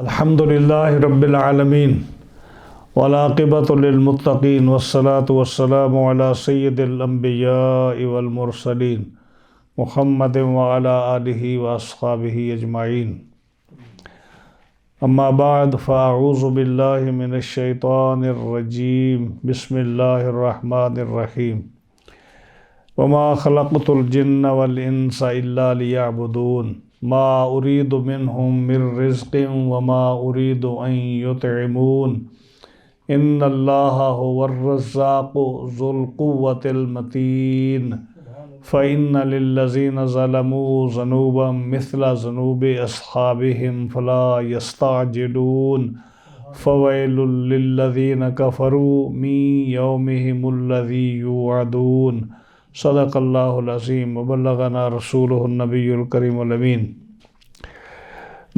الحمدللہ رب العالمین والعاقبۃ للمتقین والصلاة والسلام علی سید الانبیاء والمرسلین محمد وعلی آلہ واصحابہ اجمعین اما بعد فاعوذ باللہ من الشیطان الرجیم بسم اللہ الرحمن الرحیم وما خلقت الجن والانس الا لیعبدون ما اريد منهم من رزق وما اريد ان يطعمون ان الله هو الرزاق ذو القوة المتين فإن للذين ظلموا ذنوبا مثل ذنوب أصحابهم فلا يستعجلون فويل للذين كفروا من يومهم الذي يوعدون صدق اللہ العظیم وبلغنا رسولہ النبی الکریم الامین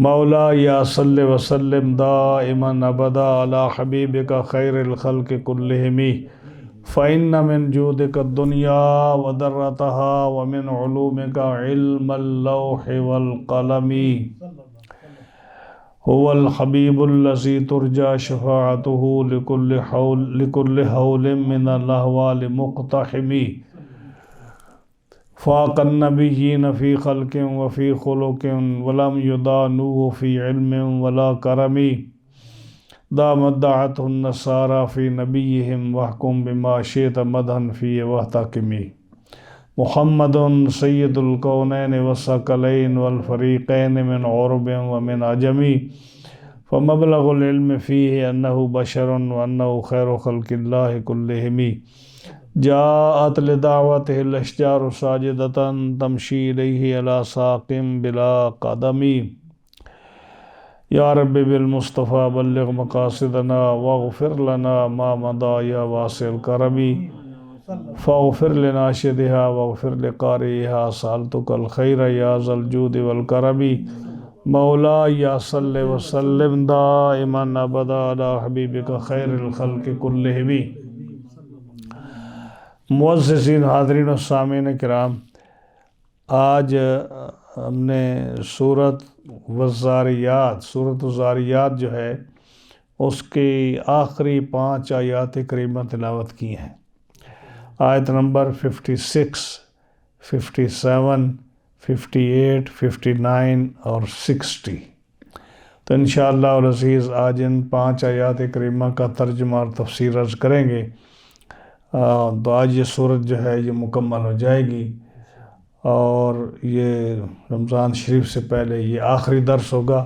مولا یا صلی وسلم دائما ابدا علی حبیبک خیر الخلق کلہم فإن من جودک الدنیا ودرتها ومن علومک علم اللوح والقلم هو الحبیب الذی ترجى شفاعته لكل حول من الاحوال مقتحم فاق النبیین فی خلق وفی خلق ولم یدانوه فی علم ولا کرم دامت دعته النصارى فی نبیہم واحکم بما شئت مدحا فی واحتکم محمد سید الکونین والثقلین والفریقین من عرب ومن عجم فمبلغ العلم فیہ انہ بشر وانہ خیر خلق اللہ کلہم جاءت لدعوته الاشجار ساجدة تمشي إليه على ساق بلا قدم يا رب بالمصطفى بلغ مقاصدنا واغفر لنا ما مضى يا واسع الكرم فاغفر لناشدها واغفر لقارئها سألتك الخير يا ذا الجود والكرم مولاي يا صل وسلم دائما أبدا على حبيبك خير الخلق كلهم معززین حاضرین و سامعین کرام، آج ہم نے سورۃ الزاریات جو ہے اس کی آخری 5 آیات کریمہ تلاوت کی ہیں۔ آیت نمبر 56، 57، 58، 59 اور 60۔ تو انشاءاللہ العزیز آج ان 5 آیات کریمہ کا ترجمہ اور تفسیر عرض کریں گے۔ تو آج یہ صورت جو ہے یہ مکمل ہو جائے گی، اور یہ رمضان شریف سے پہلے یہ آخری درس ہوگا۔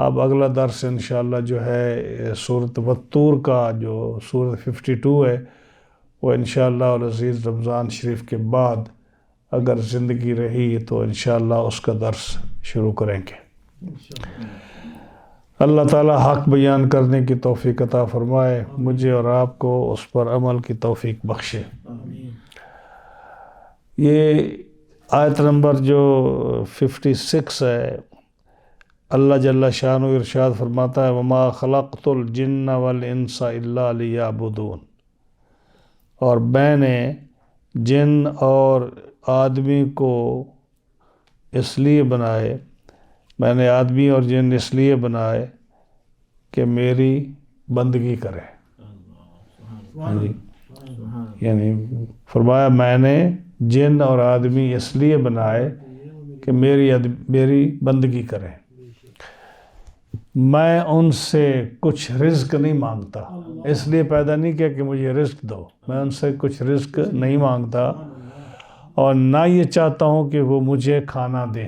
اب اگلا درس انشاءاللہ جو ہے سورۃ والطور کا جو سورۃ 52 ہے وہ انشاءاللہ العزیز رمضان شریف کے بعد اگر زندگی رہی تو انشاءاللہ اس کا درس شروع کریں گے۔ اللہ تعالی حق بیان کرنے کی توفیق عطا فرمائے، مجھے اور آپ کو اس پر عمل کی توفیق بخشے۔ یہ آیت نمبر جو 56 ہے، اللہ جل شانہ ارشاد فرماتا ہے وَمَا خَلَقْتُ الْجِنَّ وَالْإِنسَ إِلَّا لِيَعْبُدُونَ، اور میں نے جن اور آدمی کو اس لیے بنائے، میں نے آدمی اور جن اس لیے بنائے کہ میری بندگی کرے۔ یعنی فرمایا میں نے جن اور آدمی اس لیے بنائے کہ میری بندگی کرے۔ میں ان سے کچھ رزق نہیں مانگتا، اس لیے پیدا نہیں کیا کہ مجھے رزق دو، میں ان سے کچھ رزق نہیں مانگتا، اور نہ یہ چاہتا ہوں کہ وہ مجھے کھانا دیں۔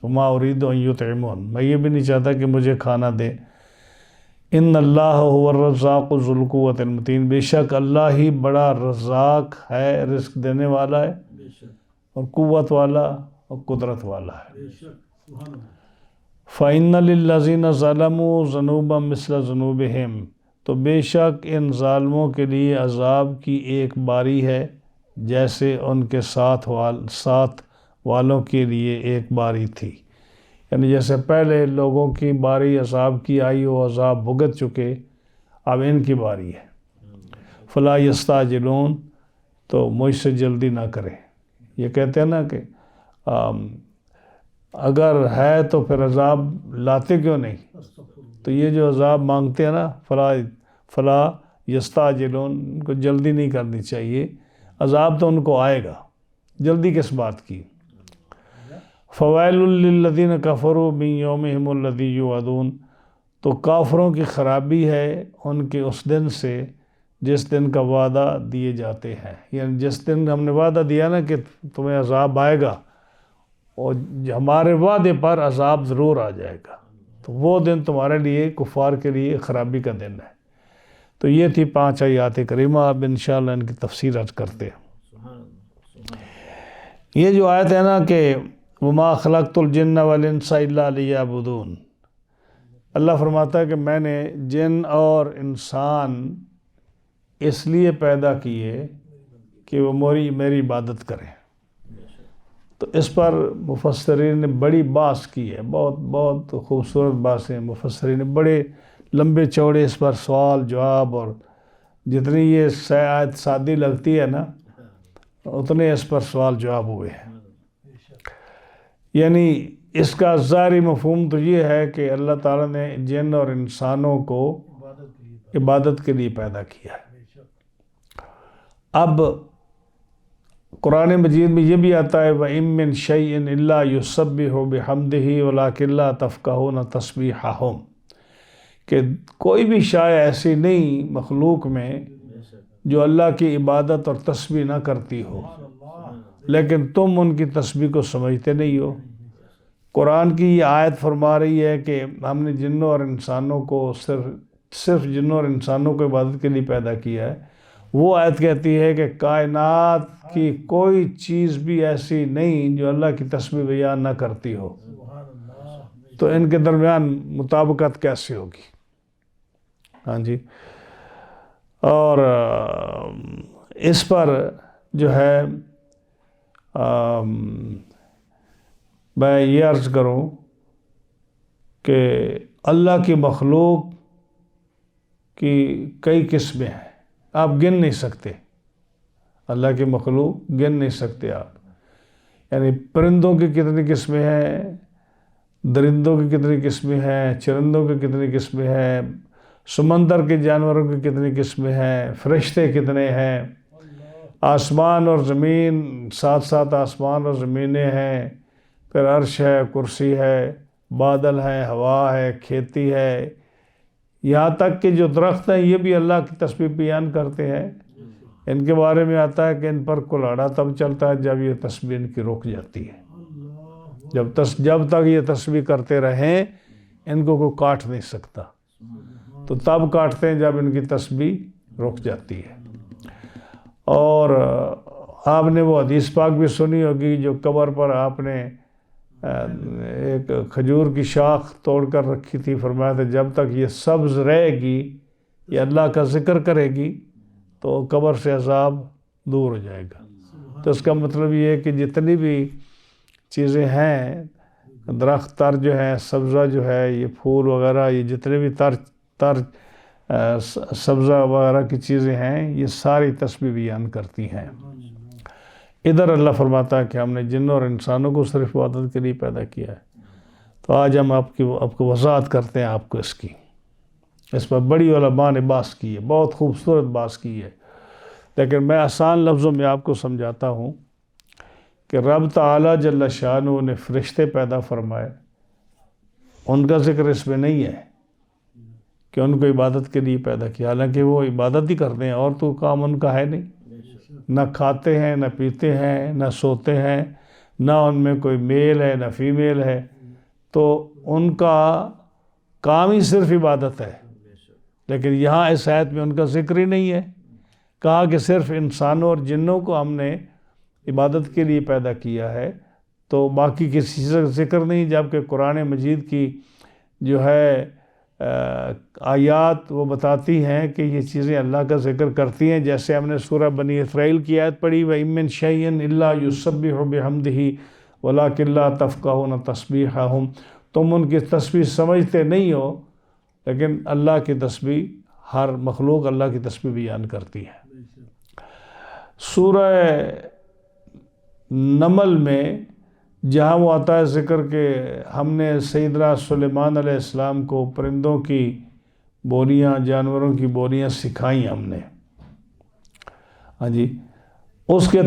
وما اريد ان يطعمون، میں یہ بھی نہیں چاہتا کہ مجھے کھانا دے۔ ان اللہ هو الرزاق ذو القوة المتین، بے شک اللہ ہی بڑا رزاق ہے، رزق دینے والا ہے اور قوت والا اور قدرت والا ہے۔ فإن للذین ظلموا ذنوبا مثل ذنوبہم، تو بے شک ان ظالموں کے لیے عذاب کی ایک باری ہے جیسے ان کے ساتھ والوں کے لیے ایک باری تھی۔ یعنی جیسے پہلے لوگوں کی باری عذاب کی آئی، وہ عذاب بھگت چکے، اب ان کی باری ہے۔ فلا یستعجلون، تو مجھ سے جلدی نہ کرے۔ یہ کہتے ہیں نا کہ اگر ہے تو پھر عذاب لاتے کیوں نہیں؟ تو یہ جو عذاب مانگتے ہیں نا، فلا یستعجلون، ان کو جلدی نہیں کرنی چاہیے، عذاب تو ان کو آئے گا، جلدی کس بات کی؟ فویل للذین کفروا من یومہم الذی یوعدون، تو کافروں کی خرابی ہے ان کے اس دن سے جس دن کا وعدہ دیے جاتے ہیں، یعنی جس دن ہم نے وعدہ دیا نا کہ تمہیں عذاب آئے گا، اور ہمارے وعدے پر عذاب ضرور آ جائے گا، تو وہ دن تمہارے لیے، کفار کے لیے خرابی کا دن ہے۔ تو یہ تھی 5 آیات کریمہ، اب انشاءاللہ ان کی تفسیر عرض کرتے ہیں۔ یہ جو آیت ہے نا کہ وما خلقت الجن والانس الا لیعبدون، اللہ فرماتا ہے کہ میں نے جن اور انسان اس لیے پیدا کیے کہ وہ میری عبادت کریں۔ تو اس پر مفسرین نے بڑی بحث کی ہے، بہت بہت خوبصورت بحثیں، مفسرین نے بڑے لمبے چوڑے اس پر سوال جواب، اور جتنی یہ آیت سادی لگتی ہے نا اتنے اس پر سوال جواب ہوئے ہیں۔ یعنی اس کا ظاہری مفہوم تو یہ ہے کہ اللہ تعالیٰ نے جن اور انسانوں کو عبادت کے لیے پیدا کیا ہے۔ اب قرآن مجید میں یہ بھی آتا ہے وَإِن مِّن شَيْءٍ إِلَّا يُسَبِّحُ بِحَمْدِهِ وَلَٰكِن لَّا تَفْقَهُونَ تَسْبِيحَهُمْ، کہ کوئی بھی شے ایسی نہیں مخلوق میں جو اللہ کی عبادت اور تسبیح نہ کرتی ہو، لیکن تم ان کی تسبیح کو سمجھتے نہیں ہو۔ قرآن کی یہ آیت فرما رہی ہے کہ ہم نے جنوں اور انسانوں کو صرف جنوں اور انسانوں کو عبادت کے لیے پیدا کیا ہے۔ وہ آیت کہتی ہے کہ کائنات کی کوئی چیز بھی ایسی نہیں جو اللہ کی تسبیح بیان نہ کرتی ہو، تو ان کے درمیان مطابقت کیسے ہوگی؟ ہاں جی، اور اس پر جو ہے میں یہ عرض کروں کہ اللہ کی مخلوق کی کئی قسمیں ہیں، آپ گن نہیں سکتے، اللہ کی مخلوق گن نہیں سکتے آپ، یعنی پرندوں کی کتنی قسمیں ہیں، درندوں کی کتنی قسمیں ہیں، چرندوں کی کتنی قسمیں ہیں، سمندر کے جانوروں کی کتنی قسمیں ہیں، فرشتے کتنے ہیں، آسمان اور زمین، ساتھ آسمان اور زمینیں ہیں، پھر عرش ہے، کرسی ہے، بادل ہے، ہوا ہے، کھیتی ہے، یہاں تک کہ جو درخت ہیں یہ بھی اللہ کی تسبیح بیان کرتے ہیں۔ ان کے بارے میں آتا ہے کہ ان پر کلاڑا تب چلتا ہے جب یہ تسبیح ان کی رک جاتی ہے، جب تک یہ تسبیح کرتے رہیں ان کو کوئی کاٹ نہیں سکتا، تو تب کاٹتے ہیں جب ان کی تسبیح رک جاتی ہے۔ اور آپ نے وہ حدیث پاک بھی سنی ہوگی جو قبر پر آپ نے ایک کھجور کی شاخ توڑ کر رکھی تھی، فرمایا تھا جب تک یہ سبز رہے گی، یہ اللہ کا ذکر کرے گی، تو قبر سے عذاب دور ہو جائے گا۔ تو اس کا مطلب یہ ہے کہ جتنی بھی چیزیں ہیں، درخت تر جو ہے، سبزہ جو ہے، یہ پھول وغیرہ، یہ جتنے بھی تر سبزہ وغیرہ کی چیزیں ہیں، یہ ساری تسبیح بیان کرتی ہیں۔ ادھر اللہ فرماتا ہے کہ ہم نے جنوں اور انسانوں کو صرف عبادت کے لیے پیدا کیا ہے۔ تو آج ہم آپ کو وضاحت کرتے ہیں آپ کو اس پر بڑی علماء نے بحث کی ہے، بہت خوبصورت بحث کی ہے، لیکن میں آسان لفظوں میں آپ کو سمجھاتا ہوں کہ رب تعالیٰ جل شانہ نے فرشتے پیدا فرمائے، ان کا ذکر اس میں نہیں ہے کہ ان کو عبادت کے لیے پیدا کیا، حالانکہ وہ عبادت ہی کرتے ہیں، اور تو کام ان کا ہے نہیں، نہ کھاتے ہیں، نہ پیتے ہیں، نہ سوتے ہیں، نہ ان میں کوئی میل ہے، نہ فیمیل ہے، تو ان کا کام ہی صرف عبادت ہے۔ لیکن یہاں اس آیت میں ان کا ذکر ہی نہیں ہے، کہا کہ صرف انسانوں اور جنوں کو ہم نے عبادت کے لیے پیدا کیا ہے، تو باقی کسی چیز کا ذکر نہیں، جبکہ قرآن مجید کی جو ہے آیات وہ بتاتی ہیں کہ یہ چیزیں اللہ کا ذکر کرتی ہیں، جیسے ہم نے سورہ بنی اسرائیل کی آیت پڑھی وَإِن مِّن شَيْءٍ إِلَّا يُسَبِّحُ بِحَمْدِهِ وَلَٰكِن لَّا تَفْقَهُونَ تَسْبِيحَهُمْ، تم ان کی تسبیح سمجھتے نہیں ہو، لیکن اللہ کی تسبیح، ہر مخلوق اللہ کی تسبیح بیان کرتی ہے۔ سورہ نمل میں جہاں وہ آتا ہے ذکر کہ ہم نے سیدنا سلیمان علیہ السلام کو پرندوں کی بولیاں، جانوروں کی بولیاں سکھائیں ہم نے. ہاں جی، اس کے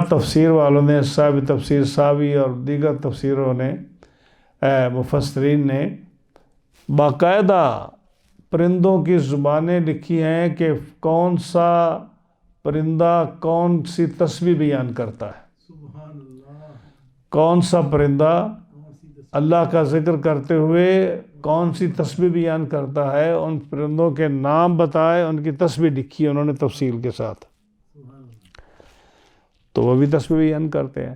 تفسیر والوں نے، صاحب تفسیر ساوی اور دیگر تفسیروں نے، مفسرین نے باقاعدہ پرندوں کی زبانیں لکھی ہیں کہ کون سا پرندہ کون سی تسبیح بیان کرتا ہے، سبحان اللہ. کون سا پرندہ اللہ کا ذکر کرتے ہوئے کون سی تسبیح بیان کرتا ہے. ان پرندوں کے نام بتائے، ان کی تسبیح لکھی ہے انہوں نے تفصیل کے ساتھ، تو وہ بھی تسبیح بیان کرتے ہیں.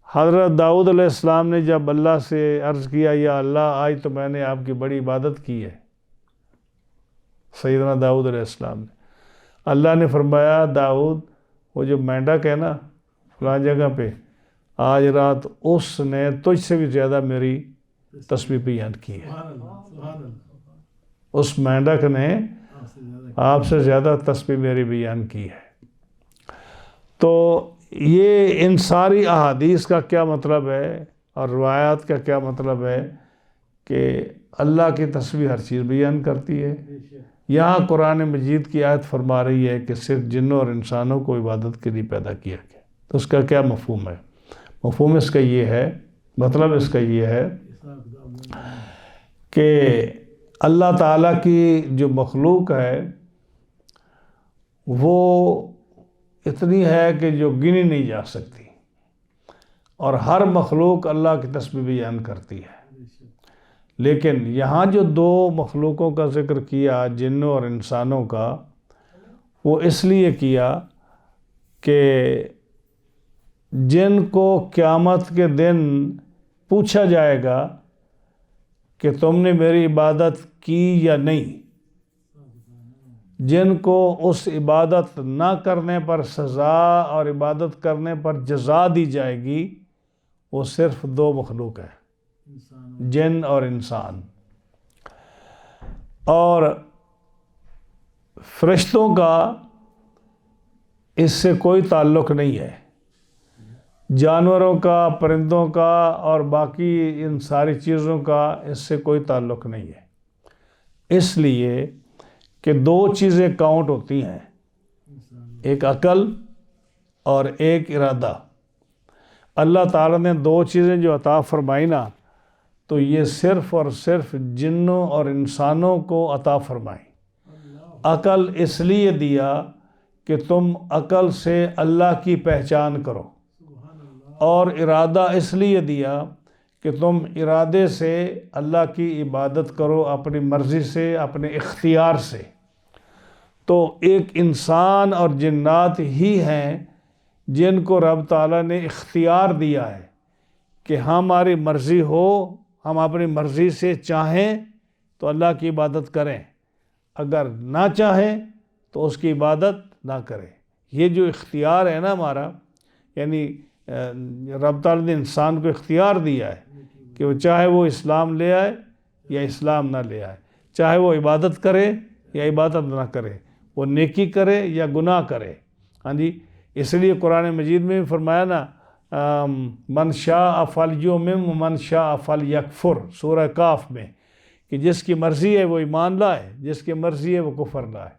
حضرت داؤد علیہ السلام نے جب اللہ سے عرض کیا یا اللہ آج تو میں نے آپ کی بڑی عبادت کی ہے، سیدنا داؤد علیہ السلام نے، اللہ نے فرمایا داؤد وہ جو مینڈک ہے نا فلاں جگہ پہ، آج رات اس نے تجھ سے بھی زیادہ میری تسبیح بیان کی ہے. اس مینڈک نے آپ سے زیادہ تسبیح میری بیان کی ہے. تو یہ ان ساری احادیث کا کیا مطلب ہے اور روایات کا کیا مطلب ہے کہ اللہ کی تسبیح ہر چیز بیان کرتی ہے. یہاں قرآن مجید کی آیت فرما رہی ہے کہ صرف جنوں اور انسانوں کو عبادت کے لیے پیدا کیا گیا. تو اس کا کیا مفہوم ہے؟ مفہوم اس کا یہ ہے، مطلب اس کا یہ ہے کہ اللہ تعالیٰ کی جو مخلوق ہے وہ اتنی ہے کہ جو گنی نہیں جا سکتی، اور ہر مخلوق اللہ کی تسبیح بیان کرتی ہے. لیکن یہاں جو دو مخلوقوں کا ذکر کیا، جنوں اور انسانوں کا، وہ اس لیے کیا کہ جن کو قیامت کے دن پوچھا جائے گا کہ تم نے میری عبادت کی یا نہیں، جن کو اس عبادت نہ کرنے پر سزا اور عبادت کرنے پر جزا دی جائے گی، وہ صرف دو مخلوق ہیں، جن اور انسان. اور فرشتوں کا اس سے کوئی تعلق نہیں ہے، جانوروں کا، پرندوں کا اور باقی ان ساری چیزوں کا اس سے کوئی تعلق نہیں ہے. اس لیے کہ دو چیزیں کاؤنٹ ہوتی ہیں، ایک عقل اور ایک ارادہ. اللہ تعالیٰ نے دو چیزیں جو عطا فرمائی نا، تو یہ صرف اور صرف جنوں اور انسانوں کو عطا فرمائی. عقل اس لیے دیا کہ تم عقل سے اللہ کی پہچان کرو، اور ارادہ اس لیے دیا کہ تم ارادے سے اللہ کی عبادت کرو، اپنی مرضی سے، اپنے اختیار سے. تو ایک انسان اور جنات ہی ہیں جن کو رب تعالیٰ نے اختیار دیا ہے کہ ہماری مرضی ہو، ہم اپنی مرضی سے چاہیں تو اللہ کی عبادت کریں، اگر نہ چاہیں تو اس کی عبادت نہ کریں. یہ جو اختیار ہے نا ہمارا، یعنی رب تعالیٰ نے انسان کو اختیار دیا ہے کہ وہ چاہے وہ اسلام لے آئے یا اسلام نہ لے آئے، چاہے وہ عبادت کرے یا عبادت نہ کرے، وہ نیکی کرے یا گناہ کرے. ہاں جی، اس لیے قرآن مجید میں بھی فرمایا نا، من شاء فلیؤمن ومن شاء فلیکفر، سورہ کاف میں، کہ جس کی مرضی ہے وہ ایمان لائے، جس کی مرضی ہے وہ کفر لائے.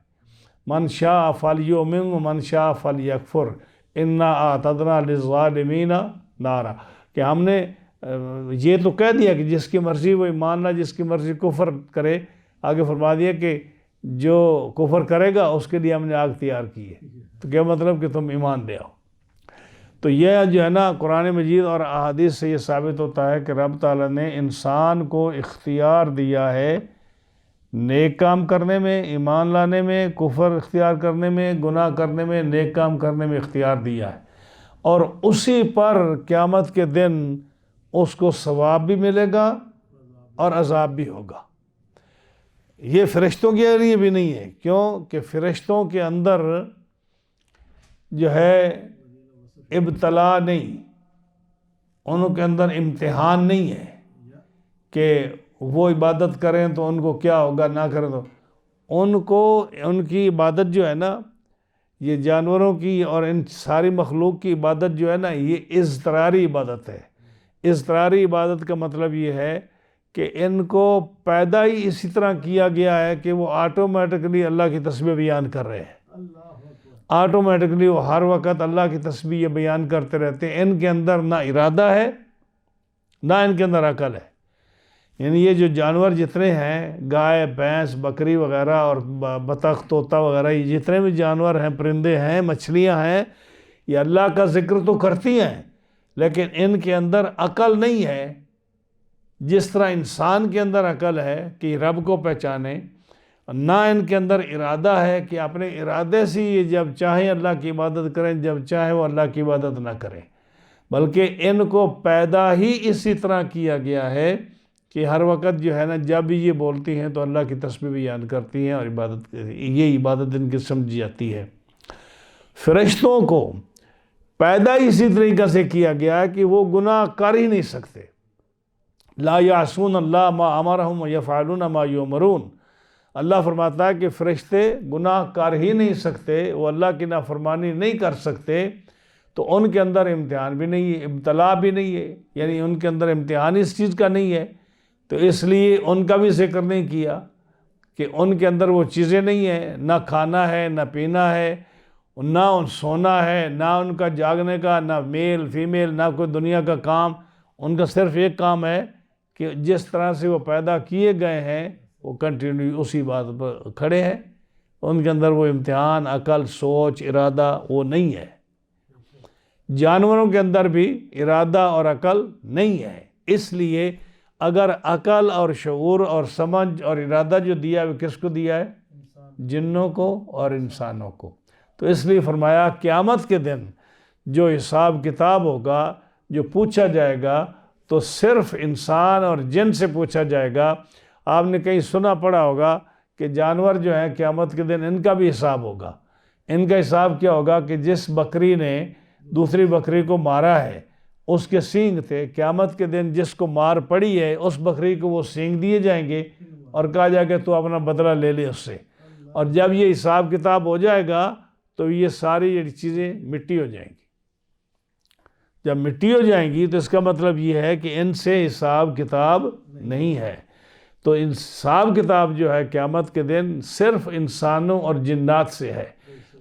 من شاء فلیؤمن ومن شاء فلیکفر انا اعتدنا للظالمین نارا. کہ ہم نے یہ تو کہہ دیا کہ جس کی مرضی وہ ایمان لائے، جس کی مرضی کفر کرے. آگے فرما دیا کہ جو کفر کرے گا اس کے لیے ہم نے آگ تیار کی ہے. تو کیا مطلب کہ تم ایمان لے آؤ. تو یہ جو ہے نا قرآن مجید اور احادیث سے یہ ثابت ہوتا ہے کہ رب تعالیٰ نے انسان کو اختیار دیا ہے نیک کام کرنے میں، ایمان لانے میں، کفر اختیار کرنے میں، گناہ کرنے میں، نیک کام کرنے میں اختیار دیا ہے. اور اسی پر قیامت کے دن اس کو ثواب بھی ملے گا اور عذاب بھی ہوگا. یہ فرشتوں کے لیے بھی نہیں ہے، کیوں کہ فرشتوں کے اندر جو ہے ابتلا نہیں، ان کے اندر امتحان نہیں ہے کہ وہ عبادت کریں تو ان کو کیا ہوگا، نہ کریں تو ان کو، ان کی عبادت جو ہے نا، یہ جانوروں کی اور ان ساری مخلوق کی عبادت جو ہے نا، یہ اضطراری عبادت ہے. اضطراری عبادت کا مطلب یہ ہے کہ ان کو پیدا ہی اسی طرح کیا گیا ہے کہ وہ آٹومیٹکلی اللہ کی تسبیح بیان کر رہے ہیں، آٹومیٹکلی وہ ہر وقت اللہ کی تسبیح بیان کرتے رہتے ہیں۔ ان کے اندر نہ ارادہ ہے نہ ان کے اندر عقل ہے۔ یعنی یہ جو جانور جتنے ہیں، گائے، بھینس، بکری وغیرہ اور بطخ، طوطا وغیرہ، یہ جتنے بھی جانور ہیں، پرندے ہیں، مچھلیاں ہیں، یہ اللہ کا ذکر تو کرتی ہیں لیکن ان کے اندر عقل نہیں ہے۔ جس طرح انسان کے اندر عقل ہے کہ رب کو پہچانے، نہ ان کے اندر ارادہ ہے کہ اپنے ارادے سے یہ جب چاہیں اللہ کی عبادت کریں، جب چاہیں وہ اللہ کی عبادت نہ کریں، بلکہ ان کو پیدا ہی اسی طرح کیا گیا ہے کہ ہر وقت جو ہے نا، جب بھی یہ بولتی ہیں تو اللہ کی تسبیح بیان کرتی ہیں اور یہ عبادت ان کی سمجھی جاتی ہے۔ فرشتوں کو پیدا ہی اسی طریقے سے کیا گیا ہے کہ وہ گناہ کر ہی نہیں سکتے۔ لا یعصون اللہ ما امرہم ویفعلون ما یؤمرون۔ اللہ فرماتا ہے کہ فرشتے گناہ کر ہی نہیں سکتے، وہ اللہ کی نافرمانی نہیں کر سکتے، تو ان کے اندر امتحان بھی نہیں ہے، ابتلا بھی نہیں ہے، یعنی ان کے اندر امتحان اس چیز کا نہیں ہے، تو اس لیے ان کا بھی ذکر نہیں کیا کہ ان کے اندر وہ چیزیں نہیں ہیں، نہ کھانا ہے، نہ پینا ہے، نہ سونا ہے، نہ ان کا جاگنے کا، نہ میل فیمیل، نہ کوئی دنیا کا کام۔ ان کا صرف ایک کام ہے کہ جس طرح سے وہ پیدا کیے گئے ہیں وہ کنٹینیو اسی بات پر کھڑے ہیں۔ ان کے اندر وہ امتحان، عقل، سوچ، ارادہ وہ نہیں ہے۔ جانوروں کے اندر بھی ارادہ اور عقل نہیں ہے، اس لیے اگر عقل اور شعور اور سمجھ اور ارادہ جو دیا ہے وہ کس کو دیا ہے؟ جنوں کو اور انسانوں کو۔ تو اس لیے فرمایا قیامت کے دن جو حساب کتاب ہوگا، جو پوچھا جائے گا، تو صرف انسان اور جن سے پوچھا جائے گا۔ آپ نے کہیں سنا پڑا ہوگا کہ جانور جو ہیں قیامت کے دن ان کا بھی حساب ہوگا۔ ان کا حساب کیا ہوگا کہ جس بکری نے دوسری بکری کو مارا ہے اس کے سینگ تھے، قیامت کے دن جس کو مار پڑی ہے اس بکری کو وہ سینگ دیے جائیں گے اور کہا جائے گا تو اپنا بدلہ لے لے اس سے۔ اور جب یہ حساب کتاب ہو جائے گا تو یہ ساری یہ چیزیں مٹی ہو جائیں گی۔ جب مٹی ہو جائیں گی تو اس کا مطلب یہ ہے کہ ان سے حساب کتاب نہیں ہے۔ تو حساب کتاب جو ہے قیامت کے دن صرف انسانوں اور جنات سے ہے،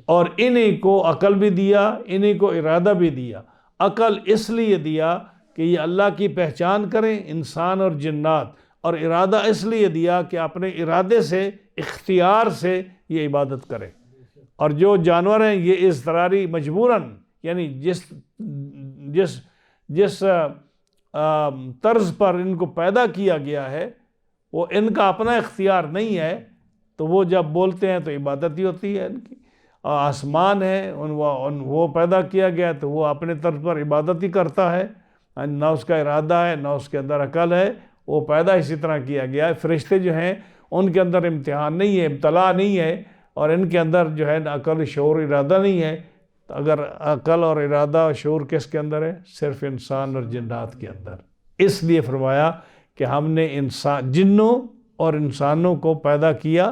اور انہی کو عقل بھی دیا، انہی کو ارادہ بھی دیا۔ عقل اس لیے دیا کہ یہ اللہ کی پہچان کریں انسان اور جنات، اور ارادہ اس لیے دیا کہ اپنے ارادے سے، اختیار سے یہ عبادت کریں۔ اور جو جانور ہیں یہ اضطراری مجبوراً، یعنی جس طرز پر ان کو پیدا کیا گیا ہے وہ ان کا اپنا اختیار نہیں ہے، تو وہ جب بولتے ہیں تو عبادت ہی ہوتی ہے ان کی۔ آسمان ہے وہ پیدا کیا گیا تو وہ اپنے طرز پر عبادت ہی کرتا ہے، نہ اس کا ارادہ ہے نہ اس کے اندر عقل ہے، وہ پیدا اسی طرح کیا گیا ہے۔ فرشتے جو ہیں ان کے اندر امتحان نہیں ہے، ابتلا نہیں ہے، اور ان کے اندر جو ہے عقل، شعور، ارادہ نہیں ہے۔ اگر عقل اور ارادہ اور شعور کس کے اندر ہے؟ صرف انسان اور جنات کے اندر۔ اس لیے فرمایا کہ ہم نے جنوں اور انسانوں کو پیدا کیا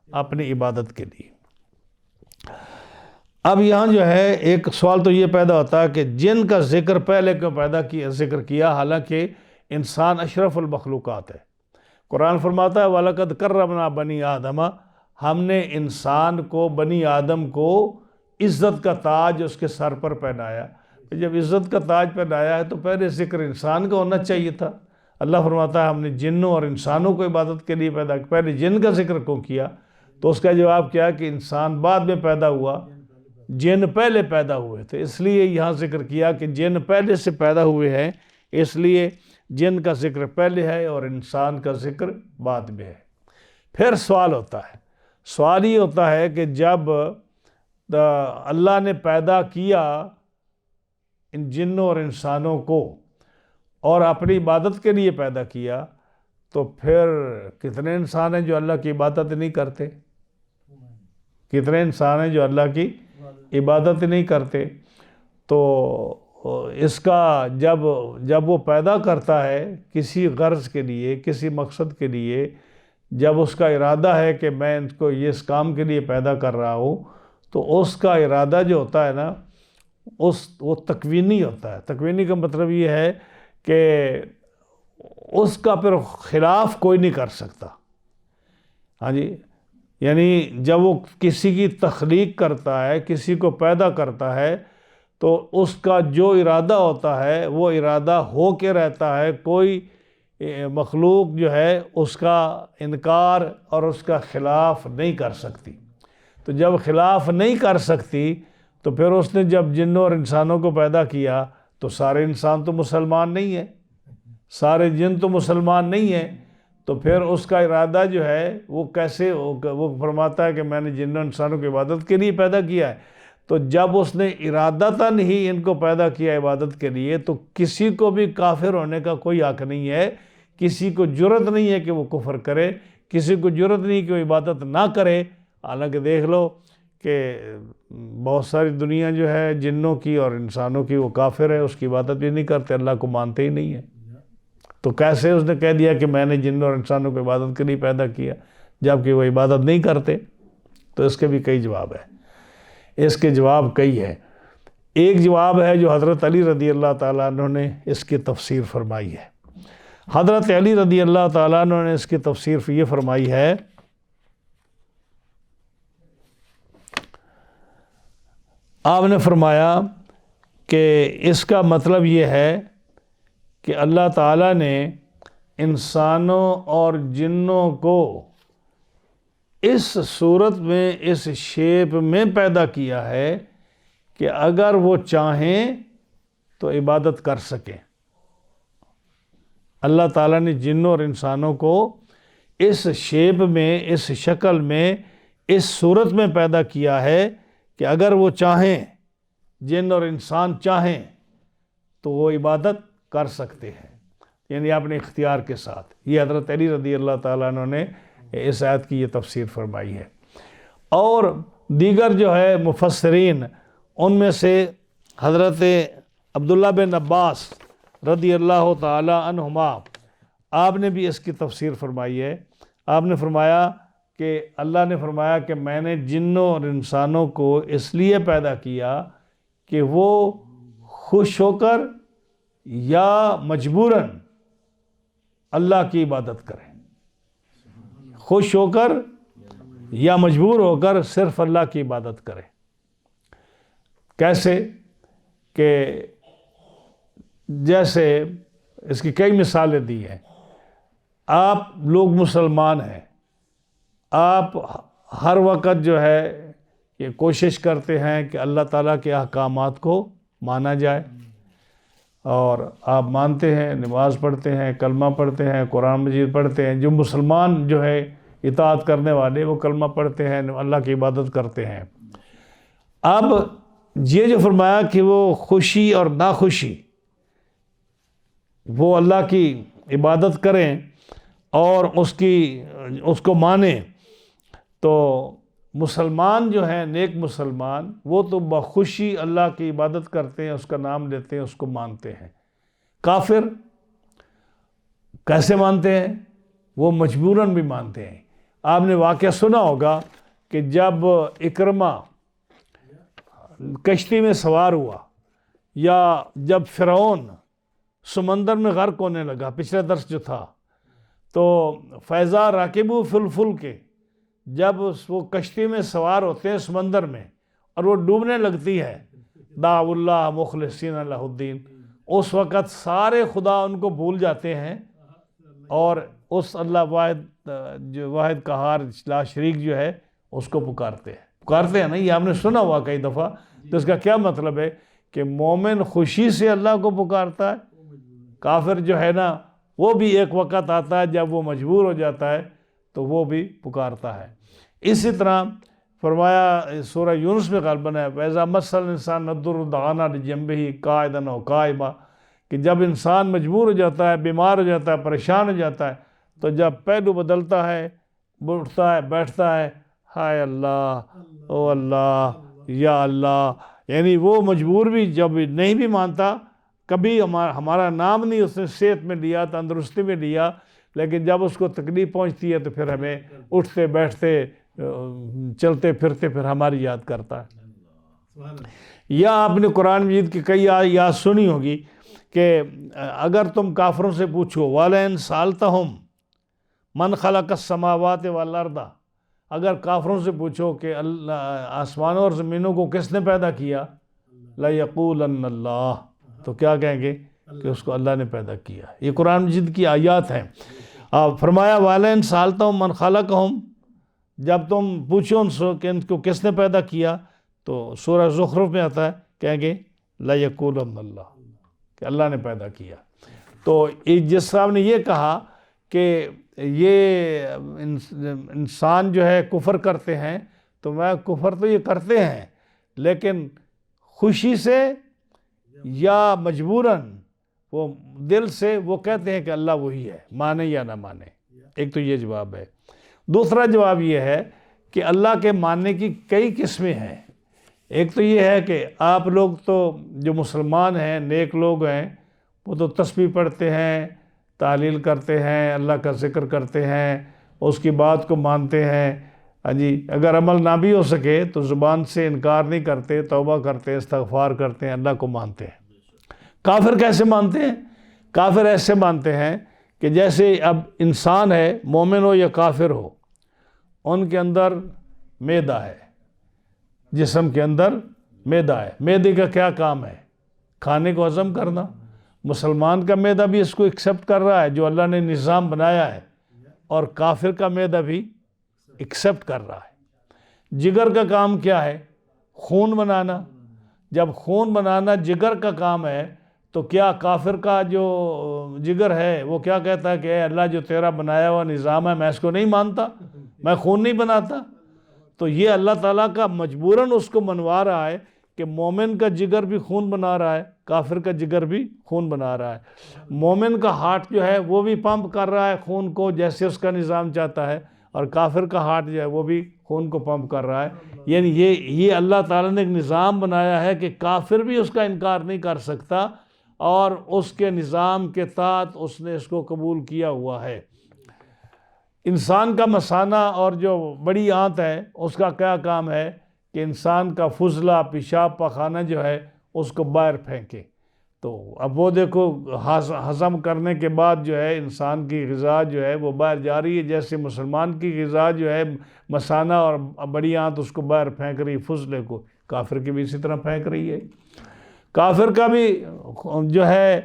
اپنی عبادت کے لیے۔ اب یہاں جو ہے ایک سوال تو یہ پیدا ہوتا ہے کہ جن کا ذکر پہلے کیوں ذکر کیا، حالانکہ انسان اشرف المخلوقات ہے۔ قرآن فرماتا ہے وَلَقَدْ كَرَّمْنَا بَنِي آدَمَ، ہم نے انسان کو، بنی آدم کو عزت کا تاج اس کے سر پر پہنایا۔ جب عزت کا تاج پہنایا ہے تو پہلے ذکر انسان کا ہونا چاہیے تھا۔ اللہ فرماتا ہے ہم نے جنوں اور انسانوں کو عبادت کے لیے پیدا کیا، پہلے جن کا ذکر کیوں کیا؟ تو اس کا جواب کیا کہ انسان بعد میں پیدا ہوا، جن پہلے پیدا ہوئے تھے، اس لیے یہاں ذکر کیا کہ جن پہلے سے پیدا ہوئے ہیں، اس لیے جن کا ذکر پہلے ہے اور انسان کا ذکر بعد میں ہے۔ پھر سوال ہوتا ہے، سوال یہ ہوتا ہے کہ جب اللہ نے پیدا کیا ان جنوں اور انسانوں کو اور اپنی عبادت کے لیے پیدا کیا، تو پھر کتنے انسان ہیں جو اللہ کی عبادت نہیں کرتے؟ کتنے انسان ہیں جو اللہ کی عبادت نہیں کرتے؟ تو اس کا جب وہ پیدا کرتا ہے کسی غرض کے لیے، کسی مقصد کے لیے، جب اس کا ارادہ ہے کہ میں ان کو اس کام کے لیے پیدا کر رہا ہوں، تو اس کا ارادہ جو ہوتا ہے نا وہ تکوینی ہوتا ہے۔ تکوینی کا مطلب یہ ہے کہ اس کا پھر خلاف کوئی نہیں کر سکتا. ہاں جی، یعنی جب وہ کسی کی تخلیق کرتا ہے، کسی کو پیدا کرتا ہے، تو اس کا جو ارادہ ہوتا ہے وہ ارادہ ہو کے رہتا ہے. کوئی مخلوق جو ہے اس کا انکار اور اس کا خلاف نہیں کر سکتی. تو جب خلاف نہیں کر سکتی تو پھر اس نے جب جنوں اور انسانوں کو پیدا کیا تو سارے انسان تو مسلمان نہیں ہیں، سارے جن تو مسلمان نہیں ہیں. تو پھر اس کا ارادہ جو ہے وہ کیسے، وہ فرماتا ہے کہ میں نے جنوں انسانوں کی عبادت کے لیے پیدا کیا ہے. تو جب اس نے ارادتاً ہی ان کو پیدا کیا عبادت کے لیے، تو کسی کو بھی کافر ہونے کا کوئی حق نہیں ہے. کسی کو جرت نہیں ہے کہ وہ کفر کرے، کسی کو جرت نہیں کہ وہ عبادت نہ کرے. حالانکہ دیکھ لو کہ بہت ساری دنیا جو ہے جنوں کی اور انسانوں کی، وہ کافر ہے، اس کی عبادت بھی نہیں کرتے، اللہ کو مانتے ہی نہیں ہیں. تو کیسے اس نے کہہ دیا کہ میں نے جنوں اور انسانوں کو عبادت کے لیے پیدا کیا جبکہ وہ عبادت نہیں کرتے؟ تو اس کے بھی کئی جواب ہیں، اس کے جواب کئی ہیں. ایک جواب ہے جو حضرت علی رضی اللہ تعالیٰ عنہ نے اس کی تفسیر فرمائی ہے. حضرت علی رضی اللہ تعالیٰ عنہ نے اس کی تفسیر یہ فرمائی ہے، آپ نے فرمایا کہ اس کا مطلب یہ ہے کہ اللہ تعالیٰ نے انسانوں اور جنوں کو اس صورت میں، اس شیپ میں پیدا کیا ہے کہ اگر وہ چاہیں تو عبادت کر سکیں. اللہ تعالیٰ نے جنوں اور انسانوں کو اس شیپ میں، اس شکل میں، اس صورت میں پیدا کیا ہے کہ اگر وہ چاہیں، جن اور انسان چاہیں تو وہ عبادت کر سکتے ہیں، یعنی اپنے اختیار کے ساتھ. یہ حضرت علی رضی اللہ تعالیٰ عنہ نے اس آیت کی یہ تفسیر فرمائی ہے. اور دیگر جو ہے مفسرین، ان میں سے حضرت عبداللہ بن عباس رضی اللہ تعالی عنہما، آپ نے بھی اس کی تفسیر فرمائی ہے. آپ نے فرمایا کہ اللہ نے فرمایا کہ میں نے جنوں اور انسانوں کو اس لیے پیدا کیا کہ وہ خوش ہو کر یا مجبوراً اللہ کی عبادت کریں. خوش ہو کر یا مجبور ہو کر صرف اللہ کی عبادت کریں. کیسے کہ جیسے اس کی کئی مثالیں دی ہیں. آپ لوگ مسلمان ہیں، آپ ہر وقت جو ہے یہ کوشش کرتے ہیں کہ اللہ تعالیٰ کے احکامات کو مانا جائے، اور آپ مانتے ہیں، نماز پڑھتے ہیں، کلمہ پڑھتے ہیں، قرآن مجید پڑھتے ہیں. جو مسلمان جو ہے اطاعت کرنے والے، وہ کلمہ پڑھتے ہیں، اللہ کی عبادت کرتے ہیں. اب یہ جو فرمایا کہ وہ خوشی اور ناخوشی وہ اللہ کی عبادت کریں اور اس کو مانیں، تو مسلمان جو ہیں، نیک مسلمان، وہ تو بخوشی اللہ کی عبادت کرتے ہیں، اس کا نام لیتے ہیں، اس کو مانتے ہیں. کافر کیسے مانتے ہیں؟ وہ مجبوراً بھی مانتے ہیں. آپ نے واقعہ سنا ہوگا کہ جب اکرمہ کشتی میں سوار ہوا، یا جب فرعون سمندر میں غرق ہونے لگا، پچھلا درس جو تھا، تو فیضا راکبو فی الفلک، جب وہ کشتی میں سوار ہوتے ہیں سمندر میں اور وہ ڈوبنے لگتی ہے، دعوا اللہ مخلصین لہ الدین، اس وقت سارے خدا ان کو بھول جاتے ہیں اور اس اللہ واحد قہار لا شریک جو ہے اس کو پکارتے ہیں نا. یہ ہم نے سنا ہوا کئی دفعہ. تو اس کا کیا مطلب ہے کہ مومن خوشی سے اللہ کو پکارتا ہے، کافر جو ہے نا وہ بھی ایک وقت آتا ہے جب وہ مجبور ہو جاتا ہے تو وہ بھی پکارتا ہے. اسی طرح فرمایا سورہ یونس میں غالباً ہے، وَإِذَا مَسَّ الْإِنسَانَ الضُّرُّ دَعَانَا لِجَنبِهِ قَاعِدًا أَوْ قَائِمًا، کہ جب انسان مجبور ہو جاتا ہے، بیمار ہو جاتا ہے، پریشان ہو جاتا ہے، تو جب پہلو بدلتا ہے، اٹھتا ہے، بیٹھتا ہے، ہائے اللہ، او اللہ، یا اللہ. یعنی وہ مجبور بھی جب نہیں بھی مانتا، کبھی ہمارا نام نہیں اس نے صحت میں لیا، تندرستی میں لیا، لیکن جب اس کو تکلیف پہنچتی ہے تو پھر ہمیں اٹھتے بیٹھتے چلتے پھرتے پھر ہماری یاد کرتا ہے. یا آپ نے قرآن مجید کی کئی آیات سنی ہوگی کہ اگر تم کافروں سے پوچھو وَلَئِن سَأَلْتَهُمْ من خلق السماوات والارض، اگر کافروں سے پوچھو کہ آسمانوں اور زمینوں کو کس نے پیدا کیا، لَيَقُولَنَّ اللَّهُ، تو کیا کہیں گے کہ اس کو اللہ نے پیدا کیا۔ یہ قرآن مجید کی آیات ہیں۔ فرمایا وَلَئِن سَأَلْتَهُمْ مَنْ خَلَقَهُمْ، جب تم پوچھو ان سے کہ ان کو کس نے پیدا کیا، تو سورہ زخرف میں آتا ہے، کہیں گے لَيَقُولَنَّ اللَّهُ، کہ اللہ نے پیدا کیا۔ تو جس صاحب نے یہ کہا کہ یہ انسان جو ہے کفر کرتے ہیں، تو میں کفر تو یہ کرتے ہیں لیکن خوشی سے یا مجبوراً، وہ دل سے وہ کہتے ہیں کہ اللہ وہی ہے، مانے یا نہ مانے۔ ایک تو یہ جواب ہے۔ دوسرا جواب یہ ہے کہ اللہ کے ماننے کی کئی قسمیں ہیں۔ ایک تو یہ ہے کہ آپ لوگ تو جو مسلمان ہیں، نیک لوگ ہیں، وہ تو تسبیح پڑھتے ہیں، تحلیل کرتے ہیں، اللہ کا ذکر کرتے ہیں، اس کی بات کو مانتے ہیں۔ جی اگر عمل نہ بھی ہو سکے تو زبان سے انکار نہیں کرتے، توبہ کرتے، استغفار کرتے ہیں، اللہ کو مانتے ہیں۔ کافر کیسے مانتے ہیں؟ کافر ایسے مانتے ہیں کہ جیسے اب انسان ہے، مومن ہو یا کافر ہو، ان کے اندر معدہ ہے، جسم کے اندر معدہ ہے۔ معدے کا کیا کام ہے؟ کھانے کو ہضم کرنا۔ مسلمان کا معدہ بھی اس کو ایکسیپٹ کر رہا ہے جو اللہ نے نظام بنایا ہے، اور کافر کا معدہ بھی ایکسیپٹ کر رہا ہے۔ جگر کا کام کیا ہے؟ خون بنانا۔ جب خون بنانا جگر کا کام ہے، تو کیا کافر کا جو جگر ہے وہ کیا کہتا ہے کہ اے اللہ، جو تیرا بنایا ہوا نظام ہے میں اس کو نہیں مانتا، میں خون نہیں بناتا؟ تو یہ اللہ تعالیٰ کا مجبوراً اس کو منوا رہا ہے کہ مومن کا جگر بھی خون بنا رہا ہے، کافر کا جگر بھی خون بنا رہا ہے۔ مومن کا ہارٹ جو ہے وہ بھی پمپ کر رہا ہے خون کو جیسے اس کا نظام چاہتا ہے، اور کافر کا ہارٹ جو ہے وہ بھی خون کو پمپ کر رہا ہے۔ یعنی یہ اللہ تعالیٰ نے ایک نظام بنایا ہے کہ کافر بھی اس کا انکار نہیں کر سکتا، اور اس کے نظام کے تحت اس نے اس کو قبول کیا ہوا ہے۔ انسان کا مثانہ اور جو بڑی آنت ہے، اس کا کیا کام ہے کہ انسان کا فضلہ، پیشاب، پاخانہ جو ہے اس کو باہر پھینکے۔ تو اب وہ دیکھو ہضم کرنے کے بعد جو ہے انسان کی غذا جو ہے وہ باہر جا رہی ہے، جیسے مسلمان کی غذا جو ہے مثانہ اور بڑی آنت اس کو باہر پھینک رہی ہے، فضلے کو، کافر کی بھی اسی طرح پھینک رہی ہے۔ کافر کا بھی جو ہے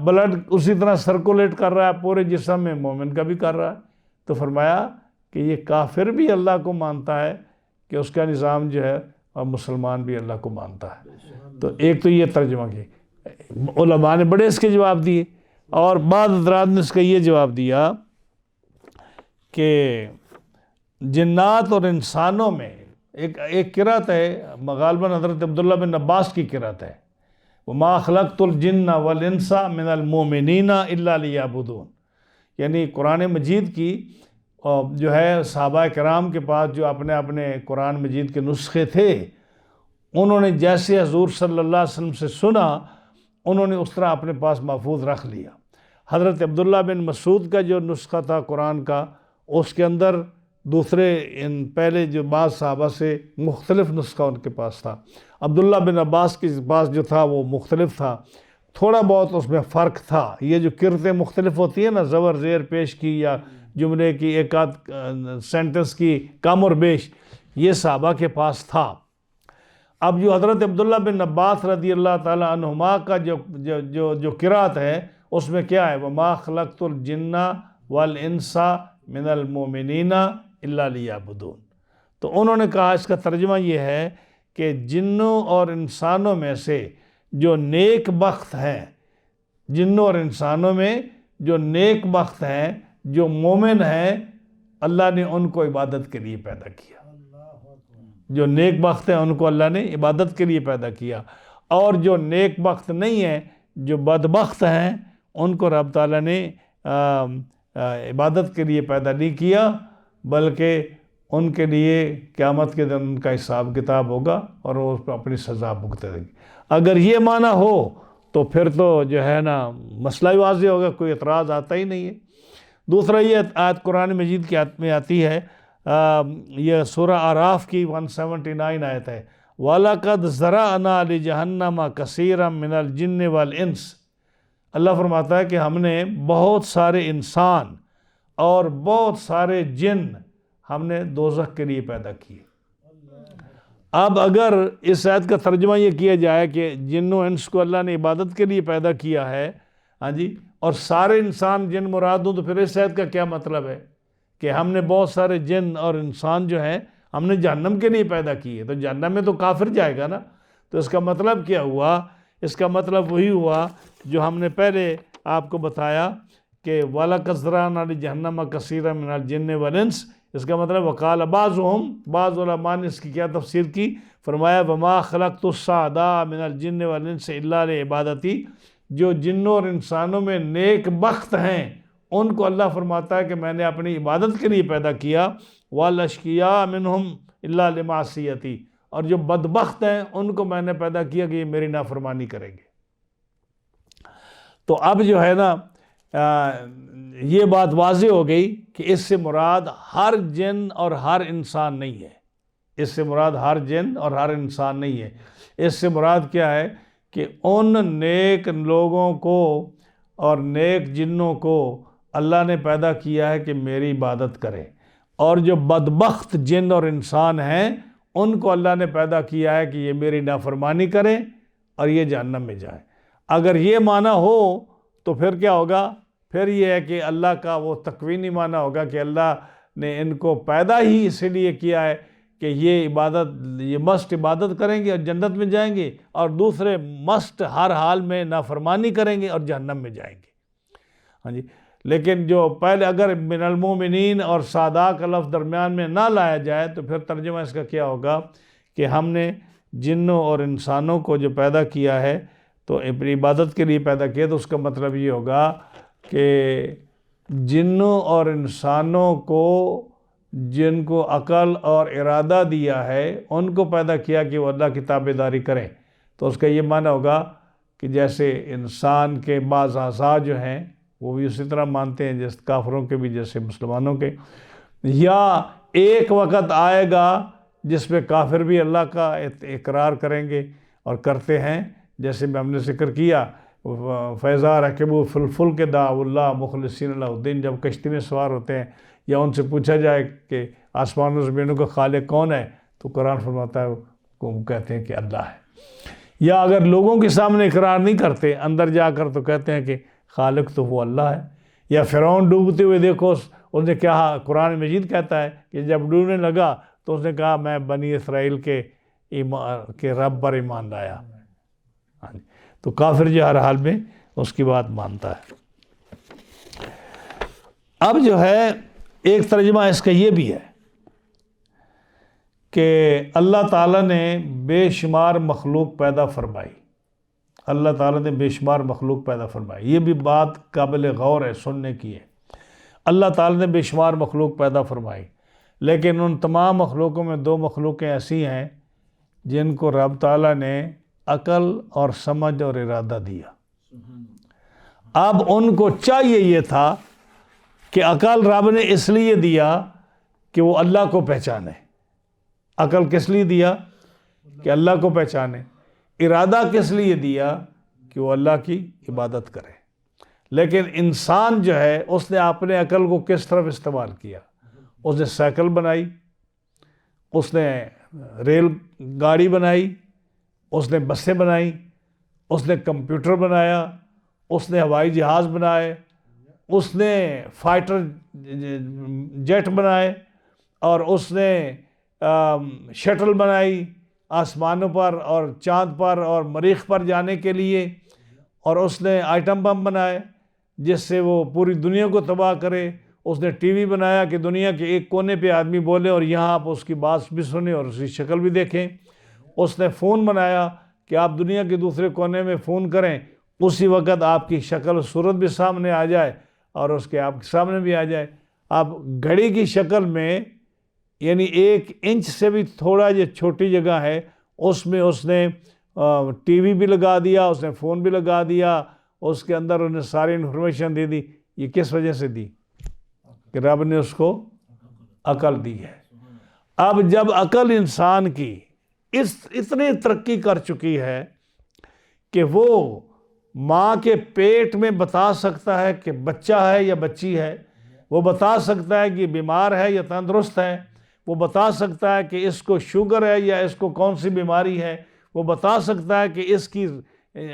بلڈ اسی طرح سرکولیٹ کر رہا ہے پورے جسم میں، مومن کا بھی کر رہا ہے۔ تو فرمایا کہ یہ کافر بھی اللہ کو مانتا ہے کہ اس کا نظام جو ہے، اور مسلمان بھی اللہ کو مانتا ہے۔ تو ایک تو یہ ترجمہ کی علماء نے بڑے اس کے جواب دیے، اور بعض حضرات نے اس کا یہ جواب دیا کہ جنات اور انسانوں میں ایک قرأت ہے، غالباً حضرت عبداللہ بن عباس کی قرأت ہے، وَمَا خَلَقْتُ الْجِنَّ وَالْإِنسَ مِنَ الْمُؤْمِنِينَ إِلَّا لِيَعْبُدُونَ۔ یعنی قرآن مجید کی جو ہے صحابہ کرام کے پاس جو اپنے قرآن مجید کے نسخے تھے، انہوں نے جیسے حضور صلی اللہ علیہ وسلم سے سنا، انہوں نے اس طرح اپنے پاس محفوظ رکھ لیا۔ حضرت عبداللہ بن مسعود کا جو نسخہ تھا قرآن کا، اس کے اندر دوسرے پہلے جو بعض صحابہ سے مختلف نسخہ ان کے پاس تھا۔ عبداللہ بن عباس کے پاس جو تھا وہ مختلف تھا، تھوڑا بہت اس میں فرق تھا۔ یہ جو قرتیں مختلف ہوتی ہیں نا، زبر زیر پیش کی یا جملے کی ایک آدھ سینٹنس کی کم اور بیش، یہ صحابہ کے پاس تھا۔ اب جو حضرت عبداللہ بن عباس رضی اللہ تعالیٰ عنہما کا جو قرأت ہے، اس میں کیا ہے؟ وَمَا خَلَقْتُ الْجِنَّ وَالْإِنسَ مِنَ الْمُؤْمِنِينَ إِلَّا لِيَعْبُدُونَ۔ تو انہوں نے کہا اس کا ترجمہ یہ ہے کہ جنوں اور انسانوں میں سے جو نیک بخت ہیں، جنوں اور انسانوں میں جو نیک بخت ہیں، جو مومن ہیں، اللہ نے ان کو عبادت کے لیے پیدا کیا۔ جو نیک بخت ہیں ان کو اللہ نے عبادت کے لیے پیدا کیا، اور جو نیک بخت نہیں ہیں، جو بدبخت ہیں، ان کو رب تعالیٰ نے عبادت کے لیے پیدا نہیں کیا، بلکہ ان کے لیے قیامت کے دن ان کا حساب کتاب ہوگا اور وہ اس پر اپنی سزا بھگتے رہیں گے۔ اگر یہ معنی ہو تو پھر تو جو ہے نا مسئلہ ہی واضح ہوگا، کوئی اعتراض آتا ہی نہیں ہے۔ دوسرا یہ آیت قرآن مجید کی آیت میں آتی ہے، یہ سورہ اعراف کی 179 آیت ہے، وَلَقَدْ ذَرَأْنَا لِجَهَنَّمَ كَثِيرًا مِنَ الْجِنِّ وَالْإِنسِ اللہ فرماتا ہے کہ ہم نے بہت سارے انسان اور بہت سارے جن ہم نے دوزخ کے لیے پیدا کیے۔ اب اگر اس آیت کا ترجمہ یہ کیا جائے کہ جن و انس کو اللہ نے عبادت کے لیے پیدا کیا ہے، ہاں جی، اور سارے انسان جن مراد ہوں، تو پھر اس آیت کا کیا مطلب ہے کہ ہم نے بہت سارے جن اور انسان جو ہیں ہم نے جہنم کے لیے پیدا کیے، تو جہنم میں تو کافر جائے گا نا۔ تو اس کا مطلب کیا ہوا؟ اس کا مطلب وہی ہوا جو ہم نے پہلے آپ کو بتایا کہ وَلَقَدْ ذَرَأْنَا لِجَهَنَّمَ كَثِيرًا مِنَ الْجِنِّ وَالْإِنسِ۔ اس کا مطلب وَقَالَ بَعْضُهُمْ، بعض علماء نے اس کی کیا تفسیر کی؟ فرمایا وَمَا خَلَقْتُ السَّعَدَاءَ مِنَ الْجِنِّ وَالْإِنسِ إِلَّا لِعِبَادَتِي۔ جو جنوں اور انسانوں میں نیک بخت ہیں ان کو اللہ فرماتا ہے کہ میں نے اپنی عبادت کے لیے پیدا کیا، وَالْأَشْقِيَاءَ مِنْهُمْ إِلَّا لِمَعْصِيَتِي۔ اور جو بدبخت ہیں ان کو میں نے پیدا کیا کہ یہ میری نافرمانی کریں گے۔ تو اب جو ہے نا یہ بات واضح ہو گئی کہ اس سے مراد ہر جن اور ہر انسان نہیں ہے۔ اس سے مراد ہر جن اور ہر انسان نہیں ہے۔ اس سے مراد کیا ہے کہ ان نیک لوگوں کو اور نیک جنوں کو اللہ نے پیدا کیا ہے کہ میری عبادت کرے، اور جو بدبخت جن اور انسان ہیں ان کو اللہ نے پیدا کیا ہے کہ یہ میری نافرمانی کریں اور یہ جہنم میں جائیں۔ اگر یہ معنی ہو تو پھر کیا ہوگا؟ پھر یہ ہے کہ اللہ کا وہ تکوینی معنی ہوگا کہ اللہ نے ان کو پیدا ہی اس لیے کیا ہے کہ یہ مست عبادت کریں گے اور جنت میں جائیں گے، اور دوسرے مست ہر حال میں نافرمانی کریں گے اور جہنم میں جائیں گے۔ ہاں جی، لیکن جو پہلے اگر من المومنین اور سادہ کا لفظ درمیان میں نہ لایا جائے تو پھر ترجمہ اس کا کیا ہوگا کہ ہم نے جنوں اور انسانوں کو جو پیدا کیا ہے تو اپنی عبادت کے لیے پیدا کیا، تو اس کا مطلب یہ ہوگا کہ جنوں اور انسانوں کو جن کو عقل اور ارادہ دیا ہے ان کو پیدا کیا کہ وہ اللہ کی تابعداری کریں۔ تو اس کا یہ معنی ہوگا کہ جیسے انسان کے بعض اعضاء جو ہیں وہ بھی اسی طرح مانتے ہیں جیسے کافروں کے بھی جیسے مسلمانوں کے، یا ایک وقت آئے گا جس میں کافر بھی اللہ کا اقرار کریں گے اور کرتے ہیں، جیسے میں ہم نے ذکر کیا فَإِذَا رَكِبُوا فِي الْفُلْكِ دَعَوُا اللَّهَ مُخْلِصِينَ لَهُ الدِّينَ۔ جب کشتی میں سوار ہوتے ہیں یا ان سے پوچھا جائے کہ آسمان و زمینوں کا خالق کون ہے تو قرآن فرماتا ہے وہ کہتے ہیں کہ اللہ ہے۔ یا اگر لوگوں کے سامنے اقرار نہیں کرتے، اندر جا کر تو کہتے ہیں کہ خالق تو وہ اللہ ہے۔ یا فرعون ڈوبتے ہوئے دیکھو اس نے کیا، قرآن مجید کہتا ہے کہ جب ڈوبنے لگا تو اس نے کہا میں بنی اسرائیل کے رب پر ایمان لایا۔ تو کافر جو ہر حال میں اس کی بات مانتا ہے۔ اب جو ہے ایک ترجمہ اس کا یہ بھی ہے کہ اللہ تعالیٰ نے بے شمار مخلوق پیدا فرمائی، اللہ تعالیٰ نے بے شمار مخلوق پیدا فرمائی۔ یہ بھی بات قابل غور ہے، سننے کی ہے۔ اللہ تعالیٰ نے بے شمار مخلوق پیدا فرمائی، لیکن ان تمام مخلوقوں میں دو مخلوقیں ایسی ہیں جن کو رب تعالیٰ نے عقل اور سمجھ اور ارادہ دیا۔ اب ان کو چاہیے یہ تھا کہ عقل رب نے اس لیے دیا کہ وہ اللہ کو پہچانے۔ عقل کس لیے دیا؟ کہ اللہ کو پہچانے۔ ارادہ کس لیے دیا؟ کہ وہ اللہ کی عبادت کرے۔ لیکن انسان جو ہے اس نے اپنے عقل کو کس طرف استعمال کیا؟ اس نے سائیکل بنائی، اس نے ریل گاڑی بنائی، اس نے بسیں بنائی، اس نے کمپیوٹر بنایا، اس نے ہوائی جہاز بنائے، اس نے فائٹر جیٹ بنائے، اور اس نے شٹل بنائی آسمانوں پر اور چاند پر اور مریخ پر جانے کے لیے، اور اس نے آئٹم بم بنائے جس سے وہ پوری دنیا کو تباہ کرے۔ اس نے ٹی وی بنایا کہ دنیا کے ایک کونے پہ آدمی بولے اور یہاں آپ اس کی بات بھی سنیں اور اس کی شکل بھی دیکھیں۔ اس نے فون بنایا کہ آپ دنیا کے دوسرے کونے میں فون کریں، اسی وقت آپ کی شکل و صورت بھی سامنے آ جائے اور اس کے آپ کے سامنے بھی آ جائے۔ آپ گھڑی کی شکل میں، یعنی 1 انچ سے بھی تھوڑا یہ چھوٹی جگہ ہے، اس میں اس نے ٹی وی بھی لگا دیا، اس نے فون بھی لگا دیا، اس کے اندر انہیں ساری انفارمیشن دے دی۔ یہ کس وجہ سے دی؟ کہ رب نے اس کو عقل دی ہے۔ اب جب عقل انسان کی اتنی ترقی کر چکی ہے کہ وہ ماں کے پیٹ میں بتا سکتا ہے کہ بچہ ہے یا بچی ہے، وہ بتا سکتا ہے کہ بیمار ہے یا تندرست ہے، وہ بتا سکتا ہے کہ اس کو شوگر ہے یا اس کو کون سی بیماری ہے، وہ بتا سکتا ہے کہ اس کی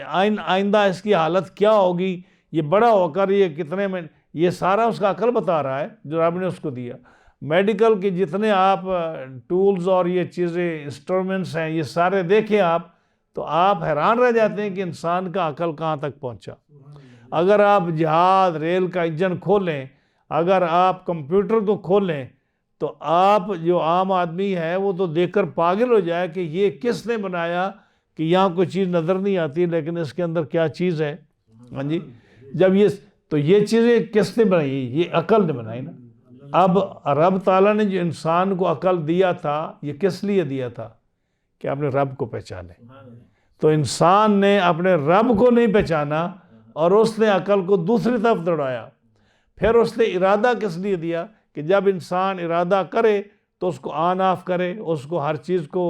آئندہ اس کی حالت کیا ہوگی، یہ بڑا ہو کر یہ کتنے میں، یہ سارا اس کا عقل بتا رہا ہے جو رب نے اس کو دیا۔ میڈیکل کے جتنے آپ ٹولز اور یہ چیزیں انسٹرومنٹس ہیں، یہ سارے دیکھیں آپ تو آپ حیران رہ جاتے ہیں کہ انسان کا عقل کہاں تک پہنچا۔ اگر آپ جہاز ریل کا انجن کھولیں، اگر آپ کمپیوٹر کو کھولیں، تو آپ جو عام آدمی ہے وہ تو دیکھ کر پاگل ہو جائے کہ یہ کس نے بنایا، کہ یہاں کوئی چیز نظر نہیں آتی لیکن اس کے اندر کیا چیز ہے۔ ہاں جی، جب یہ چیزیں کس نے بنائی؟ یہ عقل نے بنائی نا۔ اب رب تعالیٰ نے جو انسان کو عقل دیا تھا، یہ کس لیے دیا تھا؟ کہ اپنے رب کو پہچانے۔ تو انسان نے اپنے رب کو نہیں پہچانا اور اس نے عقل کو دوسری طرف دوڑایا۔ پھر اس نے ارادہ کس لیے دیا؟ کہ جب انسان ارادہ کرے تو اس کو آن آف کرے، اس کو ہر چیز کو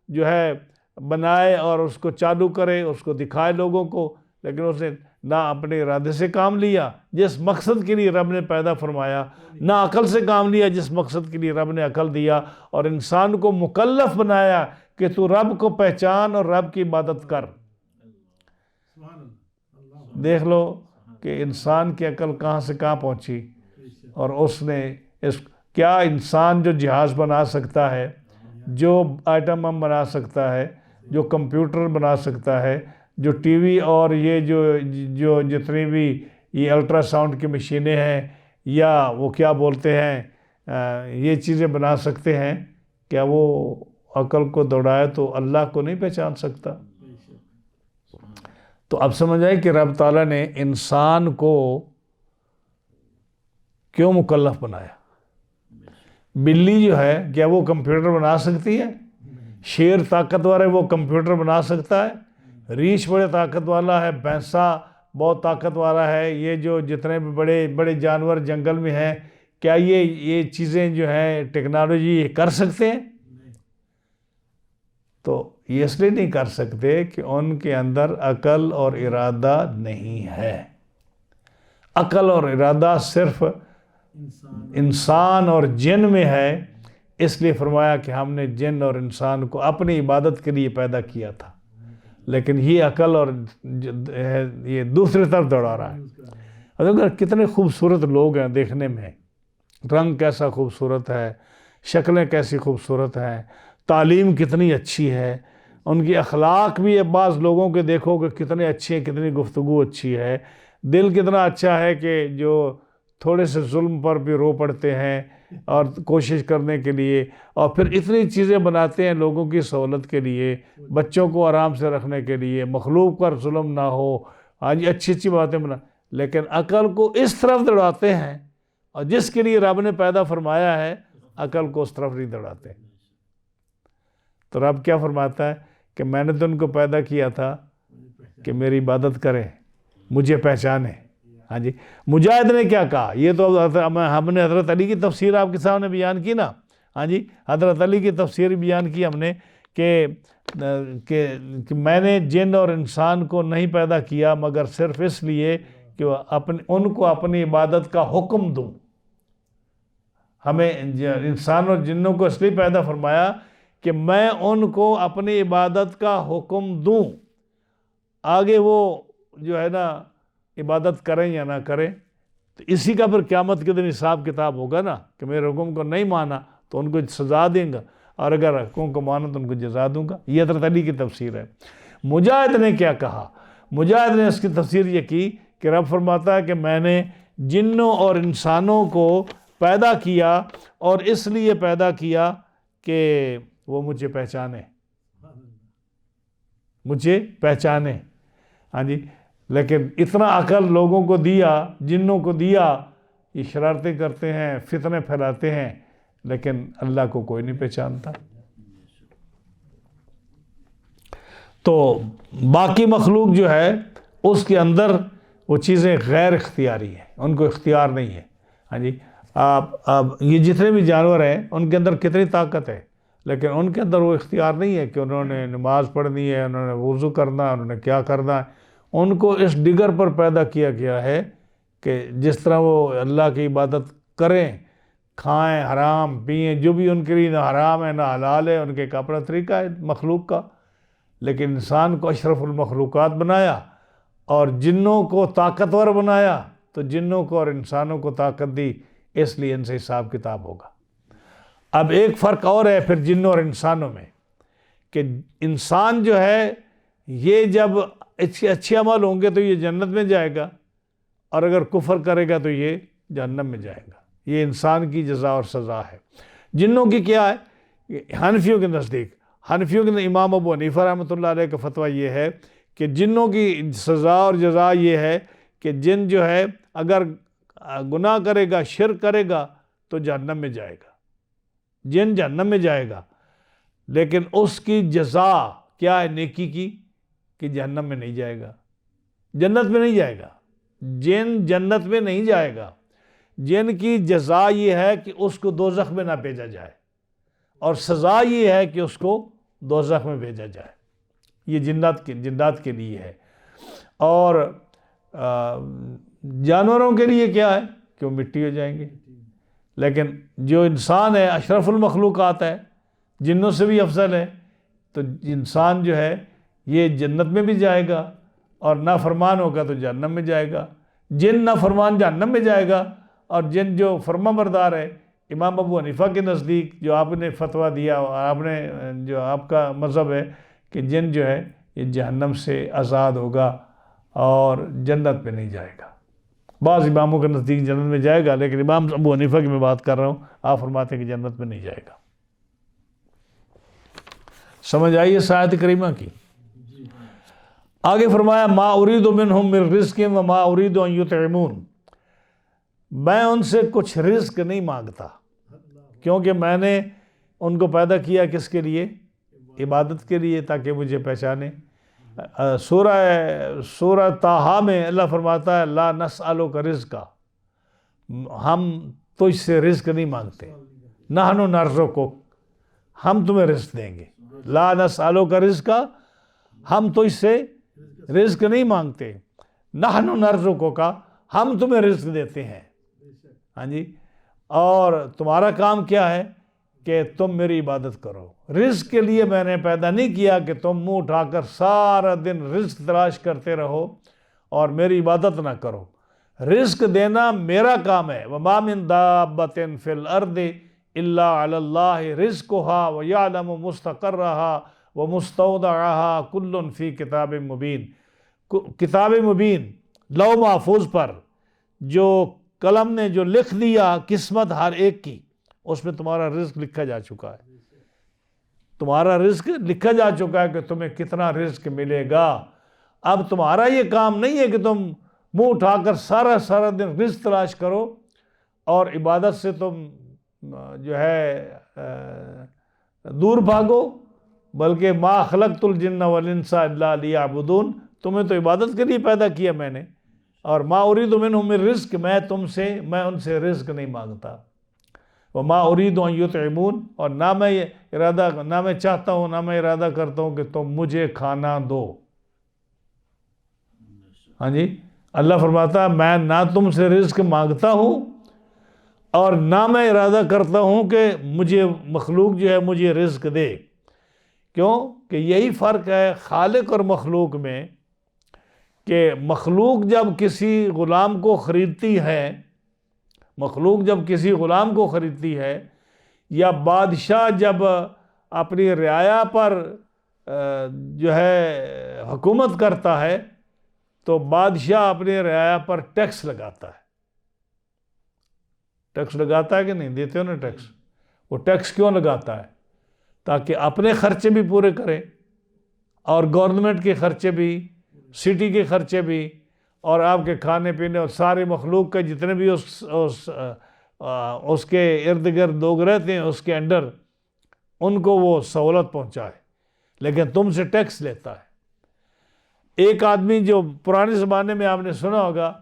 جو ہے بنائے اور اس کو چالو کرے، اس کو دکھائے لوگوں کو، لیکن اس نے نہ اپنے ارادے سے کام لیا جس مقصد کے لیے رب نے پیدا فرمایا، نہ عقل سے کام لیا جس مقصد کے لیے رب نے عقل دیا، اور انسان کو مکلف بنایا کہ تو رب کو پہچان اور رب کی عبادت کر۔ دیکھ لو کہ انسان کی عقل کہاں سے کہاں پہنچی، اور اس نے کیا انسان جو جہاز بنا سکتا ہے، جو آئٹم بم بنا سکتا ہے، جو کمپیوٹر بنا سکتا ہے، جو ٹی وی اور یہ جو جتنی بھی یہ الٹرا ساؤنڈ کی مشینیں ہیں، یا وہ کیا بولتے ہیں، یہ چیزیں بنا سکتے ہیں، کیا وہ عقل کو دوڑائے تو اللہ کو نہیں پہچان سکتا؟ تو اب سمجھ آئے کہ رب تعالیٰ نے انسان کو کیوں مکلف بنایا۔ بلی جو ہے کیا وہ کمپیوٹر بنا سکتی ہے؟ شیر طاقتور ہے، وہ کمپیوٹر بنا سکتا ہے؟ ریچھ بڑے طاقت والا ہے، بھینسا بہت طاقت والا ہے، یہ جو جتنے بھی بڑے بڑے جانور جنگل میں ہیں، کیا یہ چیزیں جو ہیں ٹیکنالوجی یہ کر سکتے ہیں؟ تو یہ اس لیے نہیں کر سکتے کہ ان کے اندر عقل اور ارادہ نہیں ہے۔ عقل اور ارادہ صرف انسان اور جن میں ہے، اس لیے فرمایا کہ ہم نے جن اور انسان کو اپنی عبادت کے لیے پیدا کیا تھا، لیکن یہ عقل اور یہ دوسری طرف دوڑا رہا ہے۔ اگر کتنے خوبصورت لوگ ہیں دیکھنے میں، رنگ کیسا خوبصورت ہے، شکلیں کیسی خوبصورت ہیں، تعلیم کتنی اچھی ہے، ان کی اخلاق بھی بعض لوگوں کے دیکھو کہ کتنے اچھے ہیں، کتنی گفتگو اچھی ہے، دل کتنا اچھا ہے کہ جو تھوڑے سے ظلم پر بھی رو پڑتے ہیں اور کوشش کرنے کے لیے، اور پھر اتنی چیزیں بناتے ہیں لوگوں کی سہولت کے لیے، بچوں کو آرام سے رکھنے کے لیے، مخلوق پر ظلم نہ ہو، آج اچھی اچھی باتیں بنا، لیکن عقل کو اس طرف دوڑاتے ہیں، اور جس کے لیے رب نے پیدا فرمایا ہے عقل کو اس طرف نہیں دوڑاتے۔ تو رب کیا فرماتا ہے کہ میں نے تو ان کو پیدا کیا تھا کہ میری عبادت کریں، مجھے پہچانیں۔ ہاں جی، مجاہد نے کیا کہا؟ یہ تو ہم نے حضرت علی کی تفسیر آپ کے سامنے بیان کی نا۔ ہاں جی، حضرت علی کی تفسیر بیان کی ہم نے کہ میں نے جن اور انسان کو نہیں پیدا کیا مگر صرف اس لیے کہ ان کو اپنی عبادت کا حکم دوں۔ ہمیں انسان اور جنوں کو اس لیے پیدا فرمایا کہ میں ان کو اپنی عبادت کا حکم دوں، آگے وہ جو ہے نا عبادت کریں یا نہ کریں، تو اسی کا پھر قیامت کے دن حساب کتاب ہوگا نا، کہ میرے حکم کو نہیں مانا تو ان کو سزا دیں گا، اور اگر حکم کو مانا تو ان کو جزا دوں گا۔ یہ حضرت علی کی تفسیر ہے۔ مجاہد نے کیا کہا؟ مجاہد نے اس کی تفسیر یہ کی کہ رب فرماتا ہے کہ میں نے جنوں اور انسانوں کو پیدا کیا، اور اس لیے پیدا کیا کہ وہ مجھے پہچانے، مجھے پہچانے۔ ہاں جی، لیکن اتنا عقل لوگوں کو دیا، جنوں کو دیا، یہ شرارتیں کرتے ہیں، فتنے پھیلاتے ہیں، لیکن اللہ کو کوئی نہیں پہچانتا۔ تو باقی مخلوق جو ہے اس کے اندر وہ چیزیں غیر اختیاری ہیں، ان کو اختیار نہیں ہے۔ ہاں جی، آپ یہ جتنے بھی جانور ہیں ان کے اندر کتنی طاقت ہے، لیکن ان کے اندر وہ اختیار نہیں ہے کہ انہوں نے نماز پڑھنی ہے، انہوں نے وضو کرنا ہے، انہوں نے کیا کرنا ہے۔ ان کو اس ڈگر پر پیدا کیا گیا ہے کہ جس طرح وہ اللہ کی عبادت کریں، کھائیں، حرام پئیں، جو بھی ان کے لیے نہ حرام ہے نہ حلال ہے، ان کے ایک اپنا طریقہ ہے مخلوق کا. لیکن انسان کو اشرف المخلوقات بنایا اور جنوں کو طاقتور بنایا، تو جنوں کو اور انسانوں کو طاقت دی، اس لیے ان سے حساب کتاب ہوگا. اب ایک فرق اور ہے پھر جنوں اور انسانوں میں، کہ انسان جو ہے یہ جب اچھے عمل ہوں گے تو یہ جنت میں جائے گا، اور اگر کفر کرے گا تو یہ جہنم میں جائے گا. یہ انسان کی جزا اور سزا ہے. جنوں کی کیا ہے؟ حنفیوں کے نزدیک، حنفیوں کے امام ابو حنیفہ رحمۃ اللہ علیہ کا فتویٰ یہ ہے کہ جنوں کی سزا اور جزا یہ ہے کہ جن جو ہے اگر گناہ کرے گا، شرک کرے گا تو جہنم میں جائے گا، جن جہنم میں جائے گا. لیکن اس کی جزا کیا ہے نیکی کی؟ کہ جہنم میں نہیں جائے گا، جنت میں نہیں جائے گا. جن جنت میں نہیں جائے گا. جن کی جزا یہ ہے کہ اس کو دوزخ میں نہ بھیجا جائے، اور سزا یہ ہے کہ اس کو دوزخ میں بھیجا جائے. یہ جنات کے لیے ہے. اور جانوروں کے لیے کیا ہے کہ وہ مٹی ہو جائیں گے. لیکن جو انسان ہے اشرف المخلوقات ہے، جنوں سے بھی افضل ہے، تو انسان جو ہے یہ جنت میں بھی جائے گا، اور نافرمان ہوگا تو جہنم میں جائے گا. جن نافرمان جہنم میں جائے گا، اور جن جو فرما بردار ہے امام ابو حنیفہ کے نزدیک جو آپ نے فتویٰ دیا، اور آپ نے جو آپ کا مذہب ہے کہ جن جو ہے یہ جہنم سے آزاد ہوگا اور جنت میں نہیں جائے گا. بعض اماموں کے نزدیک جنت میں جائے گا، لیکن امام ابو حنیفہ کی میں بات کر رہا ہوں، آپ فرماتے ہیں کہ جنت میں نہیں جائے گا. سمجھ آئیے اس آیت کریمہ کی. آگے فرمایا ما ارید منہم من رزق وما ارید ان یطعمون، میں ان سے کچھ رزق نہیں مانگتا، کیونکہ میں نے ان کو پیدا کیا کس کے لیے؟ عبادت کے لیے، تاکہ مجھے پہچانے. سورہ طٰہٰ میں اللہ فرماتا ہے لا نسألک رزقا، ہم تجھ سے رزق نہیں مانگتے. نحن نرزقک، ہم تمہیں رزق دیں گے. لا نسألک رزقا، ہم تجھ سے رزق نہیں مانگتے. نحن نرزقک، ہم تمہیں رزق دیتے ہیں. ہاں جی. اور تمہارا کام کیا ہے کہ تم میری عبادت کرو. رزق کے لیے میں نے پیدا نہیں کیا کہ تم منہ اٹھا کر سارا دن رزق تلاش کرتے رہو اور میری عبادت نہ کرو. رزق دینا میرا کام ہے. وَمَا مِن دَابَّةٍ فِي الْأَرْضِ إِلَّا عَلَى اللَّهِ رِزْقُهَا وَيَعْلَمُ مُسْتَقَرَّهَا وَمُسْتَوْدَعَهَا كُلٌّ فِي كِتَابٍ مُبِينٍ. کتاب مبین، لوح محفوظ پر جو قلم نے جو لکھ دیا قسمت ہر ایک کی، اس میں تمہارا رزق لکھا جا چکا ہے. تمہارا رزق لکھا جا چکا ہے کہ تمہیں کتنا رزق ملے گا. اب تمہارا یہ کام نہیں ہے کہ تم منہ اٹھا کر سارا دن رزق تلاش کرو اور عبادت سے تم جو ہے دور بھاگو، بلکہ ما خلقت الجن والانس الا لیعبدون، تمہیں تو عبادت کے لیے پیدا کیا میں نے. اور ما ارید منہم من رزق، میں ان سے رزق نہیں مانگتا. وما ارید ان یطعمون، اور نہ میں چاہتا ہوں، نہ میں ارادہ کرتا ہوں کہ تم مجھے کھانا دو. ہاں جی. اللہ فرماتا ہے میں نہ تم سے رزق مانگتا ہوں اور نہ میں ارادہ کرتا ہوں کہ مجھے مخلوق جو ہے مجھے رزق دے. کیوں کہ یہی فرق ہے خالق اور مخلوق میں، کہ مخلوق جب کسی غلام کو خریدتی ہے، یا بادشاہ جب اپنی رعایا پر جو ہے حکومت کرتا ہے، تو بادشاہ اپنی رعایا پر ٹیکس لگاتا ہے. ٹیکس لگاتا ہے کہ نہیں؟ دیتے ہو نا ٹیکس. وہ ٹیکس کیوں لگاتا ہے؟ تاکہ اپنے خرچے بھی پورے کرے، اور گورنمنٹ کے خرچے بھی، سٹی کے خرچے بھی، اور آپ کے کھانے پینے، اور سارے مخلوق کے جتنے بھی اس کے ارد گرد لوگ رہتے ہیں اس کے انڈر، ان کو وہ سہولت پہنچائے. لیکن تم سے ٹیکس لیتا ہے. ایک آدمی جو پرانے زمانے میں آپ نے سنا ہوگا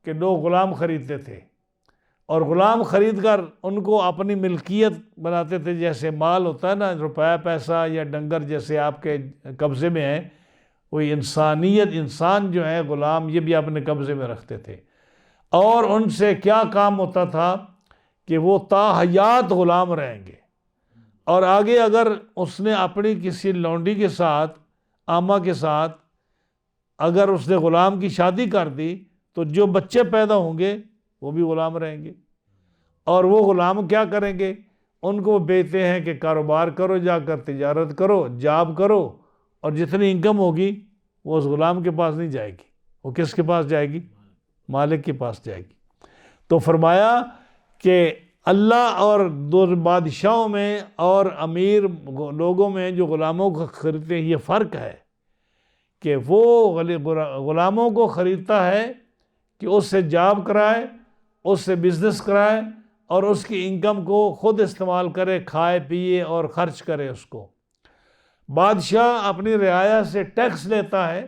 کہ لوگ غلام خریدتے تھے، اور غلام خرید کر ان کو اپنی ملکیت بناتے تھے. جیسے مال ہوتا ہے نا، روپیہ پیسہ یا ڈنگر جیسے آپ کے قبضے میں ہیں، وہی انسانیت، انسان جو ہے غلام یہ بھی اپنے قبضے میں رکھتے تھے، اور ان سے کیا کام ہوتا تھا کہ وہ تا حیات غلام رہیں گے، اور آگے اگر اس نے اپنی کسی لونڈی کے ساتھ، آما کے ساتھ اگر اس نے غلام کی شادی کر دی تو جو بچے پیدا ہوں گے وہ بھی غلام رہیں گے، اور وہ غلام کیا کریں گے؟ ان کو بیچتے ہیں کہ کاروبار کرو، جا کر تجارت کرو، جاب کرو، اور جتنی انکم ہوگی وہ اس غلام کے پاس نہیں جائے گی، وہ کس کے پاس جائے گی؟ مالک کے پاس جائے گی۔ تو فرمایا کہ اللہ اور دو بادشاہوں میں اور امیر لوگوں میں جو غلاموں کو خریدتے ہیں، یہ فرق ہے کہ وہ غلاموں کو خریدتا ہے کہ اس سے جاب کرائے، اس سے بزنس کرائے، اور اس کی انکم کو خود استعمال کرے، کھائے پیے اور خرچ کرے اس کو۔ بادشاہ اپنی رعایا سے ٹیکس لیتا ہے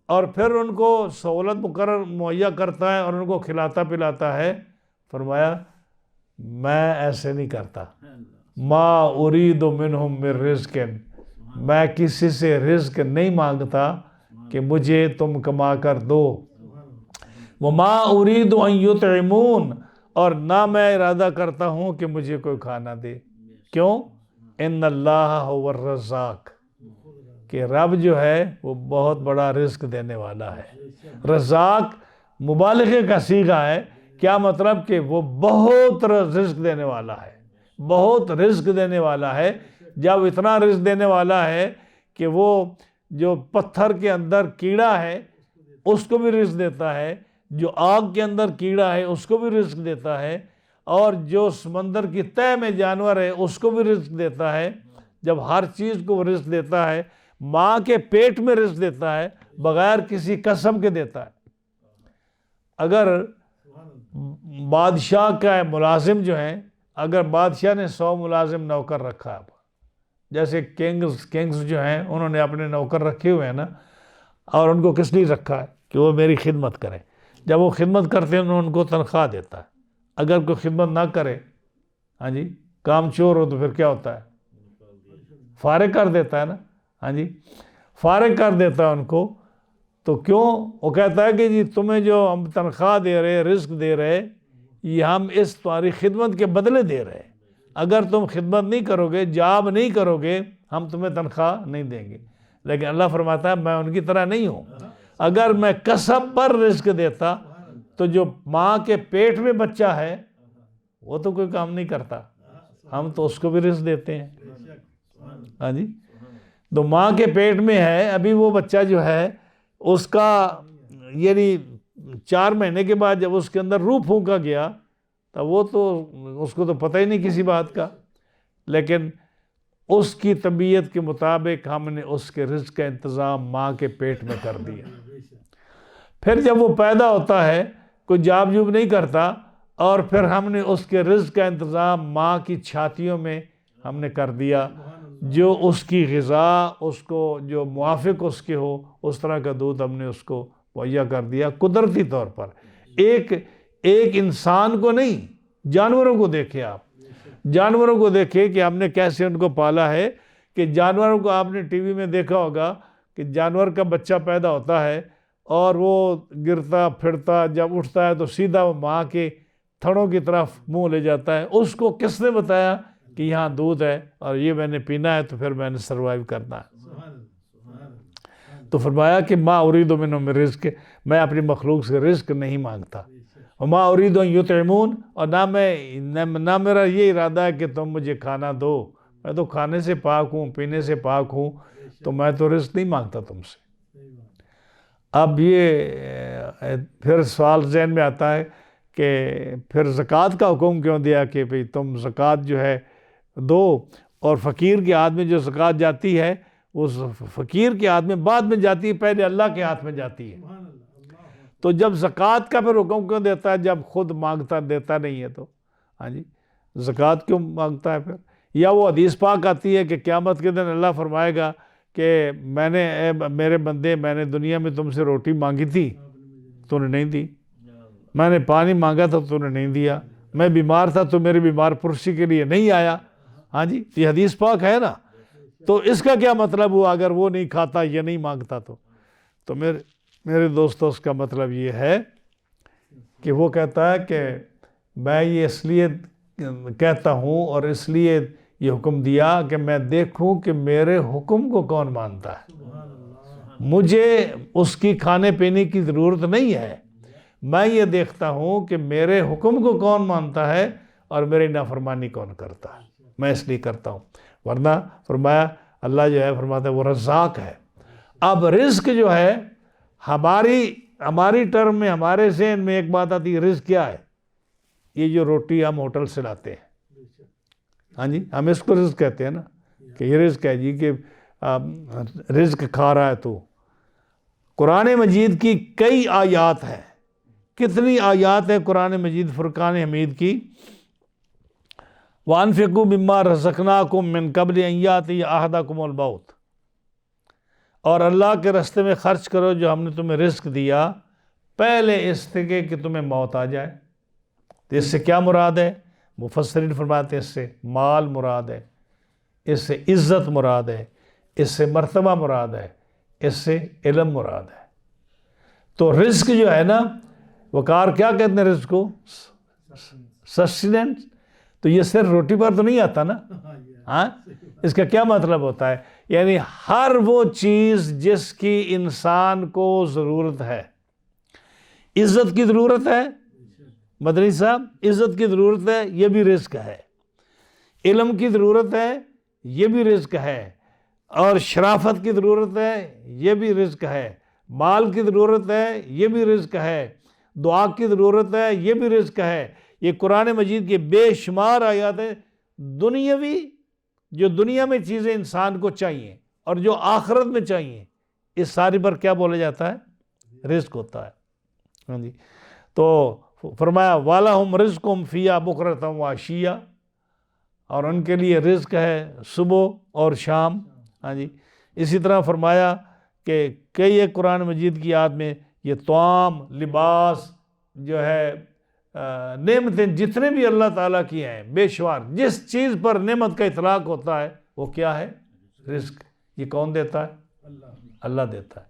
اور پھر ان کو سہولت مقرر مہیا کرتا ہے اور ان کو کھلاتا پلاتا ہے۔ فرمایا میں ایسے نہیں کرتا، ما ارید منہم من رزق، میں کسی سے رزق نہیں مانگتا کہ مجھے تم کما کر دو، وما ارید ان یطعمون، اور نہ میں ارادہ کرتا ہوں کہ مجھے کوئی کھانا دے۔ کیوں؟ ان اللہ هو الرزاق، کہ رب جو ہے وہ بہت بڑا رزق دینے والا ہے۔ رزاق مبالغے کا صیغہ ہے، کیا مطلب؟ کہ وہ بہت رزق دینے والا ہے، بہت رزق دینے والا ہے۔ جب اتنا رزق دینے والا ہے کہ وہ جو پتھر کے اندر کیڑا ہے اس کو بھی رزق دیتا ہے، جو آگ کے اندر کیڑا ہے اس کو بھی رزق دیتا ہے، اور جو سمندر کی تہہ میں جانور ہے اس کو بھی رزق دیتا ہے۔ جب ہر چیز کو وہ رزق دیتا ہے، ماں کے پیٹ میں رزق دیتا ہے بغیر کسی قسم کے دیتا ہے۔ اگر بادشاہ کا ملازم جو ہیں، اگر بادشاہ نے 100 ملازم نوکر رکھا ہے، جیسے کنگز جو ہیں انہوں نے اپنے نوکر رکھے ہوئے ہیں نا، اور ان کو کس لیے رکھا ہے؟ کہ وہ میری خدمت کریں۔ جب وہ خدمت کرتے ہیں ان کو تنخواہ دیتا ہے۔ اگر کوئی خدمت نہ کرے، ہاں جی، کام چور ہو، تو پھر کیا ہوتا ہے؟ فارغ کر دیتا ہے نا، ہاں جی، فارغ کر دیتا ہے ان کو۔ تو کیوں؟ وہ کہتا ہے کہ جی تمہیں جو ہم تنخواہ دے رہے، رزق دے رہے، یہ ہم اس تمہاری خدمت کے بدلے دے رہے ہیں۔ اگر تم خدمت نہیں کرو گے، جاب نہیں کرو گے، ہم تمہیں تنخواہ نہیں دیں گے۔ لیکن اللہ فرماتا ہے میں ان کی طرح نہیں ہوں۔ اگر میں کسب پر رزق دیتا تو جو ماں کے پیٹ میں بچہ ہے وہ تو کوئی کام نہیں کرتا، ہم تو اس کو بھی رزق دیتے ہیں، ہاں جی۔ تو ماں کے پیٹ میں ہے ابھی وہ بچہ جو ہے، اس کا یعنی 4 مہینے کے بعد جب اس کے اندر روح پھونکا گیا تو وہ تو اس کو تو پتہ ہی نہیں کسی بات کا، لیکن اس کی طبیعت کے مطابق ہم نے اس کے رزق کا انتظام ماں کے پیٹ میں کر دیا۔ پھر جب وہ پیدا ہوتا ہے کوئی جاب جوب نہیں کرتا، اور پھر ہم نے اس کے رزق کا انتظام ماں کی چھاتیوں میں ہم نے کر دیا، جو اس کی غذا اس کو جو موافق اس کے ہو اس طرح کا دودھ ہم نے اس کو مہیا کر دیا قدرتی طور پر۔ ایک انسان کو نہیں، جانوروں کو دیکھیں آپ، جانوروں کو دیکھیں کہ ہم نے کیسے ان کو پالا ہے۔ کہ جانوروں کو آپ نے ٹی وی میں دیکھا ہوگا کہ جانور کا بچہ پیدا ہوتا ہے اور وہ گرتا پھرتا جب اٹھتا ہے تو سیدھا وہ ماں کے تھڑوں کی طرف منہ لے جاتا ہے۔ اس کو کس نے بتایا کہ یہاں دودھ ہے اور یہ میں نے پینا ہے تو پھر میں نے سروائیو کرنا ہے؟ تو فرمایا کہ ما ارید منہم من رزق، میں اپنی مخلوق سے رزق نہیں مانگتا، وما ارید ان یطعمون، اور نہ میرا یہ ارادہ ہے کہ تم مجھے کھانا دو، میں تو کھانے سے پاک ہوں، پینے سے پاک ہوں، تو میں تو رزق نہیں مانگتا تم سے۔ اب یہ پھر سوال ذہن میں آتا ہے کہ پھر زکوٰۃ کا حکم کیوں دیا کہ بھئی تم زکوٰۃ جو ہے دو، اور فقیر کے ہاتھ میں جو زکوٰۃ جاتی ہے وہ فقیر کے ہاتھ میں بعد میں جاتی ہے، پہلے اللہ کے ہاتھ میں جاتی ہے۔ تو جب زکوٰۃ کا پھر حکم کیوں دیتا ہے جب خود مانگتا دیتا نہیں ہے؟ تو ہاں جی، زکوٰۃ کیوں مانگتا ہے پھر؟ یا وہ حدیث پاک آتی ہے کہ قیامت کے دن اللہ فرمائے گا کہ میں نے میرے بندے، میں نے دنیا میں تم سے روٹی مانگی تھی تو نے نہیں دی، میں نے پانی مانگا تھا تو نے نہیں دیا، میں بیمار تھا تو میری بیمار پرسی کے لیے نہیں آیا۔ ہاں جی، یہ حدیث پاک ہے نا۔ تو اس کا کیا مطلب ہوا اگر وہ نہیں کھاتا یا نہیں مانگتا؟ تو تو میرے دوستو اس کا مطلب یہ ہے کہ وہ کہتا ہے کہ میں یہ اس لیے کہتا ہوں اور اس لیے یہ حکم دیا کہ میں دیکھوں کہ میرے حکم کو کون مانتا ہے. مجھے اس کی کھانے پینے کی ضرورت نہیں ہے، میں یہ دیکھتا ہوں کہ میرے حکم کو کون مانتا ہے اور میری نافرمانی کون کرتا ہے. میں اس لیے کرتا ہوں. ورنہ فرمایا اللہ جو ہے فرماتا ہے وہ رزاق ہے. اب رزق جو ہے ہماری ٹرم میں، ہمارے ذہن میں ایک بات آتی ہے، رزق کیا ہے؟ یہ جو روٹی ہم ہوٹل سے لاتے ہیں، ہاں جی، ہم اس کو رزق کہتے ہیں نا، کہ یہ رزق ہے جی، کہ رزق کھا رہا ہے تو. قرآن مجید کی کئی آیات ہیں، کتنی آیات ہے قرآن مجید فرقان حمید کی. وَأَنفِقُوا مِمَّا رَزَقْنَاكُم مِّن قَبْلِ أَن يَأْتِيَ أَحَدَكُمُ الْمَوْتُ، اور اللہ کے راستے میں خرچ کرو جو ہم نے تمہیں رزق دیا پہلے اس سے کہ تمہیں موت آ جائے. تو اس سے کیا مراد ہے؟ مفسرین فرماتے ہیں اس سے مال مراد ہے، اس سے عزت مراد ہے، اس سے مرتبہ مراد ہے، اس سے علم مراد ہے. تو رزق جو ہے نا، وقار کیا کہتے ہیں رزق کو؟ سسٹیننس. تو یہ صرف روٹی پر تو نہیں آتا نا. ہاں، اس کا کیا مطلب ہوتا ہے؟ یعنی ہر وہ چیز جس کی انسان کو ضرورت ہے. عزت کی ضرورت ہے مدنی صاحب، عزت کی ضرورت ہے، یہ بھی رزق ہے. علم کی ضرورت ہے، یہ بھی رزق ہے. اور شرافت کی ضرورت ہے، یہ بھی رزق ہے. مال کی ضرورت ہے، یہ بھی رزق ہے. دعا کی ضرورت ہے، یہ بھی رزق ہے. یہ قرآن مجید کے بے شمار آیات ہیں دنیاوی، جو دنیا میں چیزیں انسان کو چاہیے اور جو آخرت میں چاہیے، اس ساری پر کیا بولا جاتا ہے؟ رزق ہوتا ہے. ہاں جی. تو فرمایا وَلَهُمْ رِزْقُهُمْ فِيهَا بُكْرَةً وَعَشِيًّا، اور ان کے لیے رزق ہے صبح اور شام. ہاں جی. اسی طرح فرمایا کہ کئی ایک قرآن مجید کی آیات میں یہ طعام، لباس جو ہے، نعمتیں جتنے بھی اللہ تعالیٰ کی ہیں بے شمار، جس چیز پر نعمت کا اطلاق ہوتا ہے وہ کیا ہے؟ رزق. یہ کون دیتا ہے؟ اللہ دیتا ہے.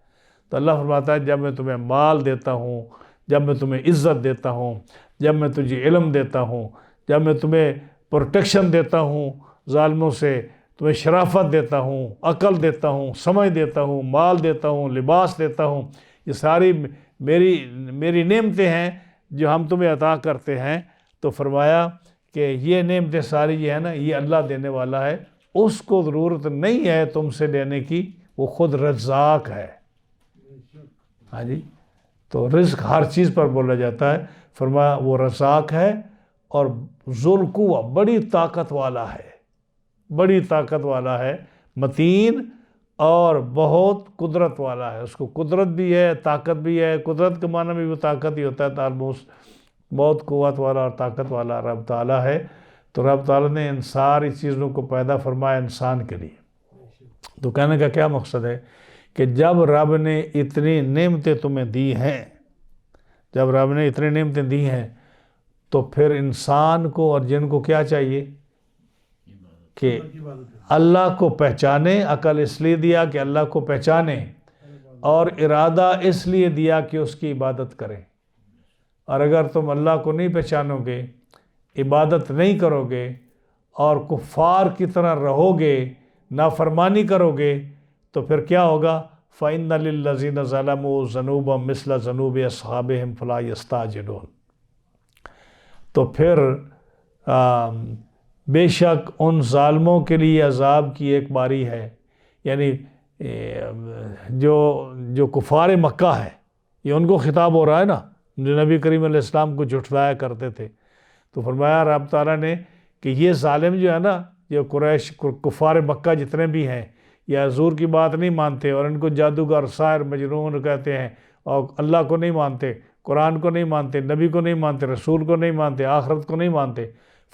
تو اللہ فرماتا ہے جب میں تمہیں مال دیتا ہوں، جب میں تمہیں عزت دیتا ہوں، جب میں تجھے علم دیتا ہوں، جب میں تمہیں پروٹیکشن دیتا ہوں ظالموں سے، تمہیں شرافت دیتا ہوں، عقل دیتا ہوں، سمجھ دیتا ہوں، مال دیتا ہوں، لباس دیتا ہوں، یہ ساری میری نعمتیں ہیں جو ہم تمہیں عطا کرتے ہیں. تو فرمایا کہ یہ نعمتیں ساری یہ ہے نا، یہ اللہ دینے والا ہے، اس کو ضرورت نہیں ہے تم سے لینے کی، وہ خود رزاق ہے. ہاں جی. تو رزق ہر چیز پر بولا جاتا ہے. فرمایا وہ رزاق ہے اور ذو القوہ، بڑی طاقت والا ہے، بڑی طاقت والا ہے، متین اور بہت قدرت والا ہے. اس کو قدرت بھی ہے، طاقت بھی ہے. قدرت کے معنی میں بھی طاقت ہی ہوتا ہے. آلموسٹ بہت قوت والا اور طاقت والا رب تعالیٰ ہے. تو رب تعالیٰ نے ان ساری چیزوں کو پیدا فرمایا انسان کے لیے. تو کہنے کا کیا مقصد ہے کہ جب رب نے اتنی نعمتیں تمہیں دی ہیں، جب رب نے اتنی نعمتیں دی ہیں، تو پھر انسان کو اور جن کو کیا چاہیے کہ اللہ کو پہچانے. عقل اس لیے دیا کہ اللہ کو پہچانے، اور ارادہ اس لیے دیا کہ اس کی عبادت کریں. اور اگر تم اللہ کو نہیں پہچانو گے، عبادت نہیں کرو گے اور کفار کی طرح رہو گے، نافرمانی کرو گے، تو پھر کیا ہوگا؟ فَإِنَّ لِلَّذِينَ ظَلَمُوا ذُنُوبًا مِثْلَ ذُنُوبِ أَصْحَابِهِمْ فَلَا يَسْتَعْجِلُونَ. تو پھر بے شک ان ظالموں کے لیے عذاب کی ایک باری ہے. یعنی جو کفار مکہ ہے، یہ ان کو خطاب ہو رہا ہے نا، جو نبی کریم علیہ السلام کو جھٹلایا کرتے تھے. تو فرمایا رب تعالیٰ نے کہ یہ ظالم جو ہے نا، جو قریش کفار مکہ جتنے بھی ہیں، یہ حضور کی بات نہیں مانتے اور ان کو جادوگر، ساحر، مجنون کہتے ہیں، اور اللہ کو نہیں مانتے، قرآن کو نہیں مانتے، نبی کو نہیں مانتے، رسول کو نہیں مانتے، آخرت کو نہیں مانتے.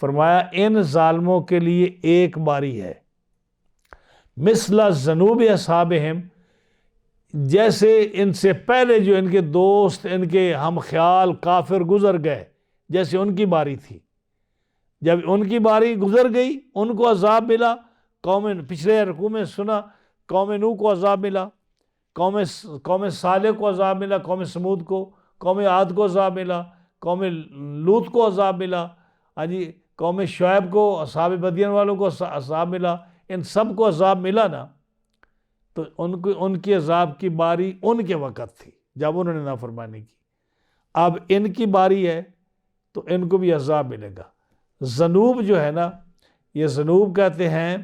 فرمایا ان ظالموں کے لیے ایک باری ہے، مثل ذنوب اصحابہم، جیسے ان سے پہلے جو ان کے دوست، ان کے ہم خیال کافر گزر گئے، جیسے ان کی باری تھی. جب ان کی باری گزر گئی، ان کو عذاب ملا. پچھلے رکوع میں سنا قوم نوح کو عذاب ملا، قوم صالح کو عذاب ملا، قوم سمود کو، قوم عاد کو عذاب ملا، قوم لوط کو عذاب ملا، ہاں جی، قوم شعیب کو، اصحاب مدین والوں کو عذاب ملا، ان سب کو عذاب ملا نا، تو ان کی عذاب کی باری ان کے وقت تھی جب انہوں نے نافرمانی کی. اب ان کی باری ہے تو ان کو بھی عذاب ملے گا. ذنوب جو ہے نا، یہ ذنوب کہتے ہیں،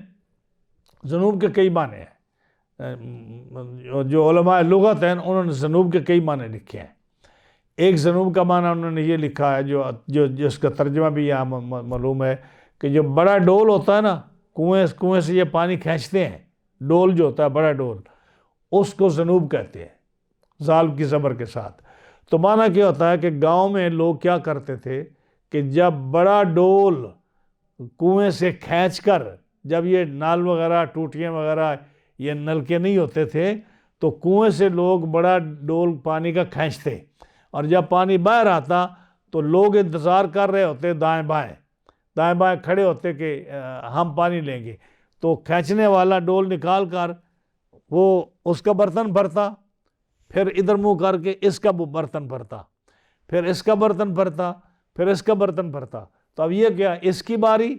ذنوب کے کئی معنی ہیں. جو علماء لغت ہیں انہوں نے ذنوب کے کئی معنی لکھے ہیں. ایک ذنوب کا معنی انہوں نے یہ لکھا ہے، جس کا ترجمہ بھی یہاں معلوم ہے، کہ جو بڑا ڈول ہوتا ہے نا، کنویں سے یہ پانی کھینچتے ہیں، ڈول جو ہوتا ہے بڑا ڈول، اس کو ذنوب کہتے ہیں، زال کی زبر کے ساتھ. تو معنی کیا ہوتا ہے کہ گاؤں میں لوگ کیا کرتے تھے کہ جب بڑا ڈول کنویں سے کھینچ کر، جب یہ نال وغیرہ، ٹوٹیاں وغیرہ، یہ نلکے نہیں ہوتے تھے، تو کنویں سے لوگ بڑا ڈول پانی کا کھینچتے، اور جب پانی باہر آتا تو لوگ انتظار کر رہے ہوتے، دائیں بائیں کھڑے ہوتے کہ ہم پانی لیں گے. تو کھینچنے والا ڈول نکال کر وہ اس کا برتن بھرتا، پھر ادھر منہ کر کے اس کا برتن بھرتا، پھر اس کا برتن بھرتا، پھر اس کا برتن بھرتا. تو اب یہ کیا، اس کی باری،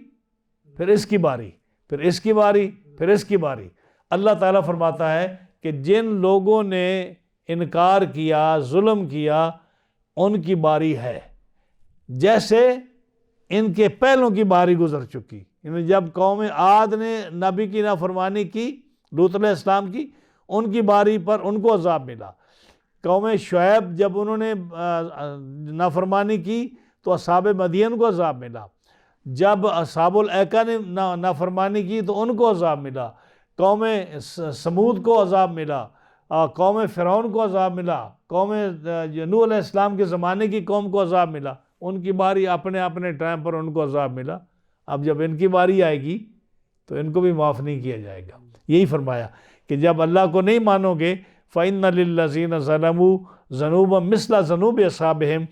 پھر اس کی باری، پھر اس کی باری، پھر اس کی باری. اللہ تعالیٰ فرماتا ہے کہ جن لوگوں نے انکار کیا، ظلم کیا، ان کی باری ہے جیسے ان کے پہلوں کی باری گزر چکی. یعنی جب قوم عاد نے نبی کی نافرمانی کی، لوط علیہ السلام کی، ان کی باری پر ان کو عذاب ملا. قوم شعیب جب انہوں نے نافرمانی کی تو اصحاب مدین کو عذاب ملا. جب اصحاب الایکہ نے نافرمانی کی تو ان کو عذاب ملا. قوم سمود کو عذاب ملا، قوم فرعون کو عذاب ملا، قوم نوح علیہ السلام کے زمانے کی قوم کو عذاب ملا. ان کی باری اپنے اپنے ٹائم پر ان کو عذاب ملا. اب جب ان کی باری آئے گی تو ان کو بھی معاف نہیں کیا جائے گا. یہی فرمایا کہ جب اللہ کو نہیں مانو گے، فَإِنَّ لِلَّذِينَ ظَلَمُوا ذَنُوبًا مِثْلَ ذَنُوبِ أَصْحَابِهِمْ،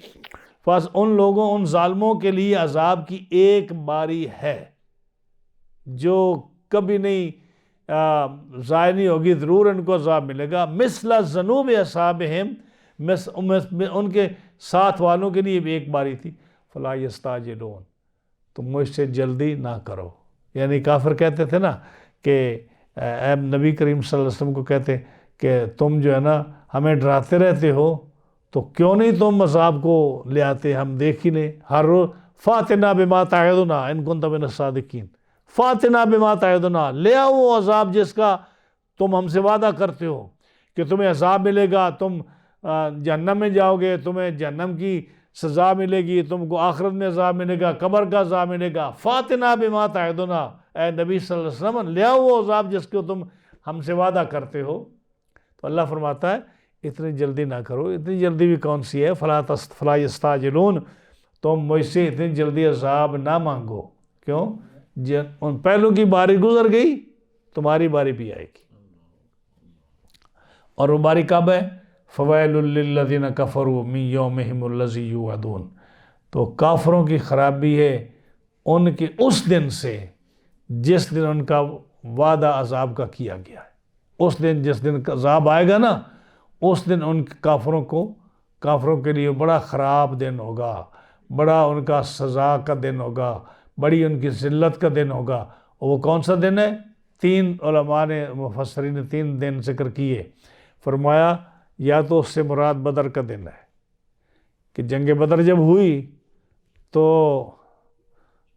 بس ان لوگوں، ان ظالموں کے لیے عذاب کی ایک باری ہے جو کبھی نہیں ضائع نہیں ہوگی، ضرور ان کو عذاب ملے گا. مثل ذنوب اصحابہم، ان کے ساتھ والوں کے لیے بھی ایک باری تھی. فلا یستعجلون، تم مجھ سے جلدی نہ کرو. یعنی کافر کہتے تھے نا کہ اے نبی کریم صلی اللہ علیہ وسلم کو کہتے کہ تم جو ہے نا ہمیں ڈراتے رہتے ہو، تو کیوں نہیں تم عذاب کو لے آتے، ہم دیکھ ہی لیں ہر روز. فاتنا بما تعدنا ان کنت من الصادقین، فاتنا بما تعدنا، لے آؤ وہ عذاب جس کا تم ہم سے وعدہ کرتے ہو کہ تمہیں عذاب ملے گا، تم جہنم میں جاؤ گے، تمہیں جہنم کی سزا ملے گی، تم کو آخرت میں عذاب ملے گا، قبر کا عذاب ملے گا. فاتنا بما تعدنا، اے نبی صلی اللہ علیہ وسلم لے آؤ وہ عذاب جس کو تم ہم سے وعدہ کرتے ہو. تو اللہ فرماتا ہے اتنی جلدی نہ کرو. اتنی جلدی بھی کون سی ہے؟ فلا یستعجلون، تم مجھ سے اتنی جلدی عذاب نہ مانگو. کیوں؟ ان پہلوں کی باری گزر گئی، تمہاری باری بھی آئے گی. اور وہ باری کب ہے؟ فویل للذین کفروا من یومہم الذی یوعدون. تو کافروں کی خرابی ہے ان کے اس دن سے جس دن ان کا وعدہ عذاب کا کیا گیا ہے. اس دن جس دن عذاب آئے گا نا، اس دن ان کافروں کے لیے بڑا خراب دن ہوگا، بڑا ان کا سزا کا دن ہوگا، بڑی ان کی ذلت کا دن ہوگا. اور وہ کون سا دن ہے؟ 3 علماء نے، مفسرین نے 3 دن ذکر کیے. فرمایا یا تو اس سے مراد بدر کا دن ہے کہ جنگ بدر جب ہوئی تو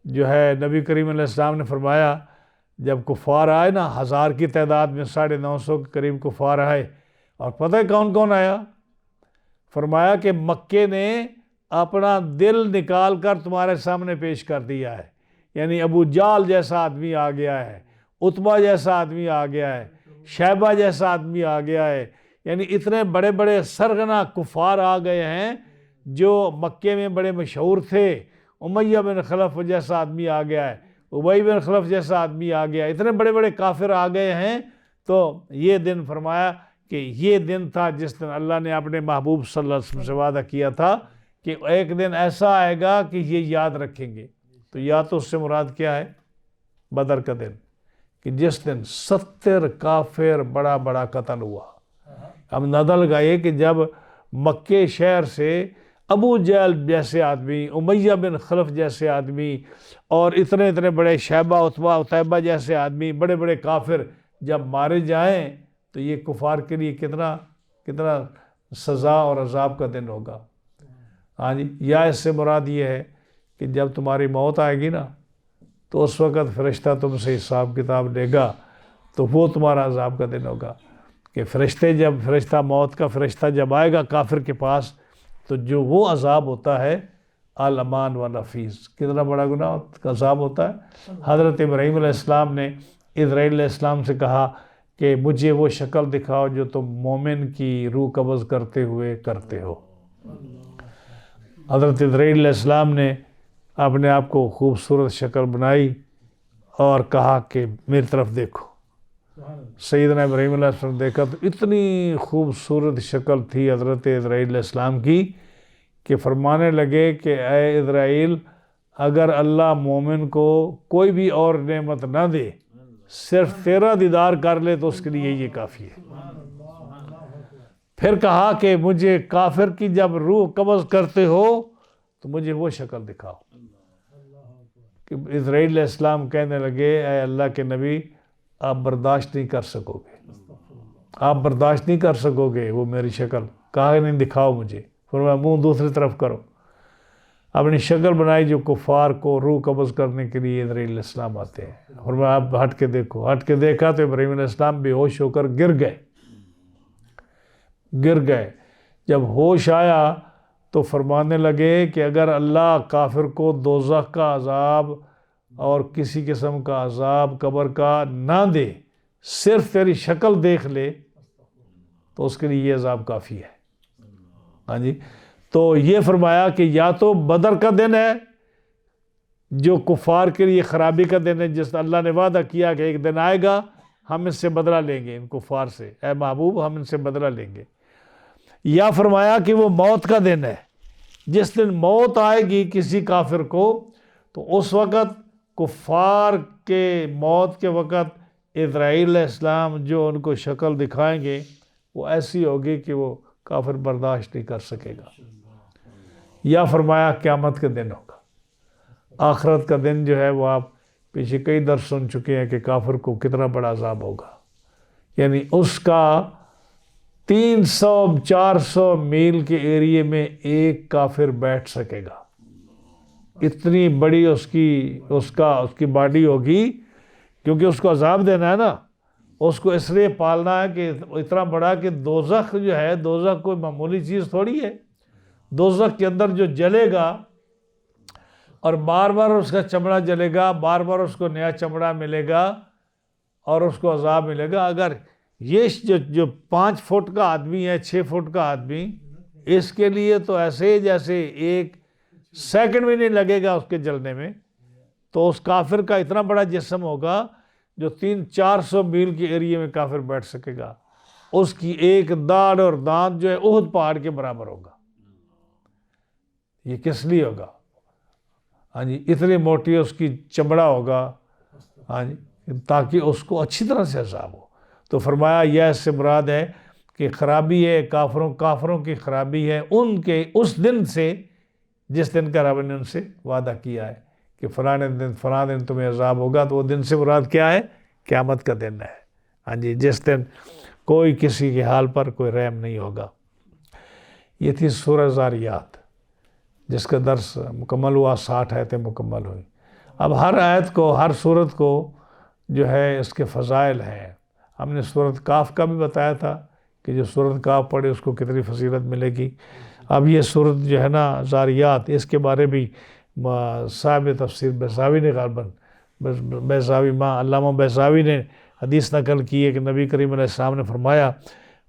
جو ہے نبی کریم علیہ السلام نے فرمایا جب کفار آئے نا، 1000 کی تعداد میں 950 کے قریب کفار آئے. اور پتہ ہے کون کون آیا؟ فرمایا کہ مکے نے اپنا دل نکال کر تمہارے سامنے پیش کر دیا ہے. یعنی ابو جال جیسا آدمی آ گیا ہے، عتبہ جیسا آدمی آ گیا ہے، شیبہ جیسا آدمی آ گیا ہے. یعنی اتنے بڑے بڑے سرغنہ کفار آ گئے ہیں جو مکے میں بڑے مشہور تھے. امیہ بن خلف جیسا آدمی آ گیا ہے، ابی بن خلف جیسا آدمی آ گیا ہے، اتنے بڑے بڑے کافر آ گئے ہیں. تو یہ دن فرمایا کہ یہ دن تھا جس دن اللہ نے اپنے محبوب صلی اللہ علیہ وسلم سے وعدہ کیا تھا کہ ایک دن ایسا آئے گا کہ یہ یاد رکھیں گے. تو یا تو اس سے مراد کیا ہے؟ بدر کا دن، کہ جس دن 70 کافر بڑا بڑا قتل ہوا. اب اندازہ لگائیے کہ جب مکے شہر سے ابو جہل جیسے آدمی، امیہ بن خلف جیسے آدمی، اور اتنے بڑے شیبہ عتبہ عتیبہ جیسے آدمی، بڑے بڑے کافر جب مارے جائیں تو یہ کفار کے لیے کتنا سزا اور عذاب کا دن ہوگا. ہاں جی، یا اس سے مراد یہ ہے کہ جب تمہاری موت آئے گی نا تو اس وقت فرشتہ تم سے حساب کتاب لے گا، تو وہ تمہارا عذاب کا دن ہوگا. کہ فرشتہ موت کا فرشتہ جب آئے گا کافر کے پاس تو جو وہ عذاب ہوتا ہے الامان و نفیس، کتنا بڑا گناہ کا عذاب ہوتا ہے. حضرت ابراہیم علیہ السلام نے اسرائیل علیہ السلام سے کہا کہ مجھے وہ شکل دکھاؤ جو تم مومن کی روح قبض کرتے ہوئے کرتے ہو. حضرت اسرائیل علیہ السلام نے اپنے آپ کو خوبصورت شکل بنائی اور کہا کہ میری طرف دیکھو. سیدنا ابراہیم علیہ السلام دیکھا تو اتنی خوبصورت شکل تھی حضرت اسرائیل علیہ السلام کی کہ فرمانے لگے کہ اے اسرائیل، اگر اللہ مومن کو کوئی بھی اور نعمت نہ دے، صرف تیرا دیدار کر لے تو اس کے لیے یہ کافی ہے. پھر کہا کہ مجھے کافر کی جب روح قبض کرتے ہو تو مجھے وہ شکل دکھاؤ. کہ اسرائیل علیہ السلام کہنے لگے اے اللہ کے نبی، آپ برداشت نہیں کر سکو گے، آپ برداشت نہیں کر سکو گے وہ میری شکل. کہا نہیں دکھاؤ مجھے. فرمایا منہ دوسری طرف کرو. اپنی شکل بنائی جو کفار کو روح قبض کرنے کے لیے اسرائیل علیہ السلام آتے ہیں. فرمایا آپ ہٹ کے دیکھو. ہٹ کے دیکھا تو ابراہیم علیہ السلام بے ہوش ہو کر گر گئے. جب ہوش آیا تو فرمانے لگے کہ اگر اللہ کافر کو دوزخ کا عذاب اور کسی قسم کا عذاب قبر کا نہ دے، صرف تیری شکل دیکھ لے تو اس کے لیے یہ عذاب کافی ہے. ہاں جی، تو یہ فرمایا کہ یا تو بدر کا دن ہے جو کفار کے لیے خرابی کا دن ہے، جس اللہ نے وعدہ کیا کہ ایک دن آئے گا ہم اس سے بدلہ لیں گے، ان کفار سے، اے محبوب ہم ان سے بدلہ لیں گے. یا فرمایا کہ وہ موت کا دن ہے، جس دن موت آئے گی کسی کافر کو تو اس وقت کفار کے موت کے وقت اسرائیل علیہ السلام جو ان کو شکل دکھائیں گے وہ ایسی ہوگی کہ وہ کافر برداشت نہیں کر سکے گا. یا فرمایا قیامت کا دن ہوگا. آخرت کا دن جو ہے وہ آپ پیچھے کئی درس سن چکے ہیں کہ کافر کو کتنا بڑا عذاب ہوگا. یعنی اس کا 300-400 میل کے ایریے میں ایک کافر بیٹھ سکے گا. اتنی بڑی اس کی باڈی ہوگی، کیونکہ اس کو عذاب دینا ہے نا. اس کو اس لیے پالنا ہے کہ اتنا بڑا کہ دوزخ جو ہے، دوزخ کوئی معمولی چیز تھوڑی ہے. دوزخ کے اندر جو جلے گا اور بار بار اس کا چمڑا جلے گا، بار بار اس کو نیا چمڑا ملے گا اور اس کو عذاب ملے گا. اگر یہ جو 5 فٹ کا آدمی ہے، 6 فٹ کا آدمی، اس کے لیے تو ایسے جیسے ایک سیکنڈ بھی نہیں لگے گا اس کے جلنے میں، تو اس کافر کا اتنا بڑا جسم ہوگا جو 300-400 میل کے ایریے میں کافر بیٹھ سکے گا. اس کی ایک داڑھ اور دانت جو ہے احد پہاڑ کے برابر ہوگا. یہ کس لیے ہوگا؟ ہاں جی، اتنی موٹی اس کی چمڑا ہوگا، ہاں جی، تاکہ اس کو اچھی طرح سے عذاب ہو. تو فرمایا یہ اس سے مراد ہے کہ خرابی ہے کافروں کی خرابی ہے ان کے اس دن سے جس دن کا رب نے ان سے وعدہ کیا ہے کہ فلاں دن تمہیں عذاب ہوگا. تو وہ دن سے مراد کیا ہے؟ قیامت کا دن ہے. ہاں جی، جس دن کوئی کسی کے حال پر کوئی رحم نہیں ہوگا. یہ تھی سورہ زاریات جس کا درس مکمل ہوا، 60 آیتیں مکمل ہوئی. اب ہر آیت کو، ہر سورت کو جو ہے اس کے فضائل ہیں. ہم نے سورت کاف کا بھی بتایا تھا کہ جو سورت کاف پڑھے اس کو کتنی فضیلت ملے گی. اب یہ سورت جو ہے نا زاریات، اس کے بارے بھی صاحب تفسیر بیضاوی نے غالباً علامہ بیضاوی نے حدیث نقل کی ہے کہ نبی کریم علیہ السلام نے فرمایا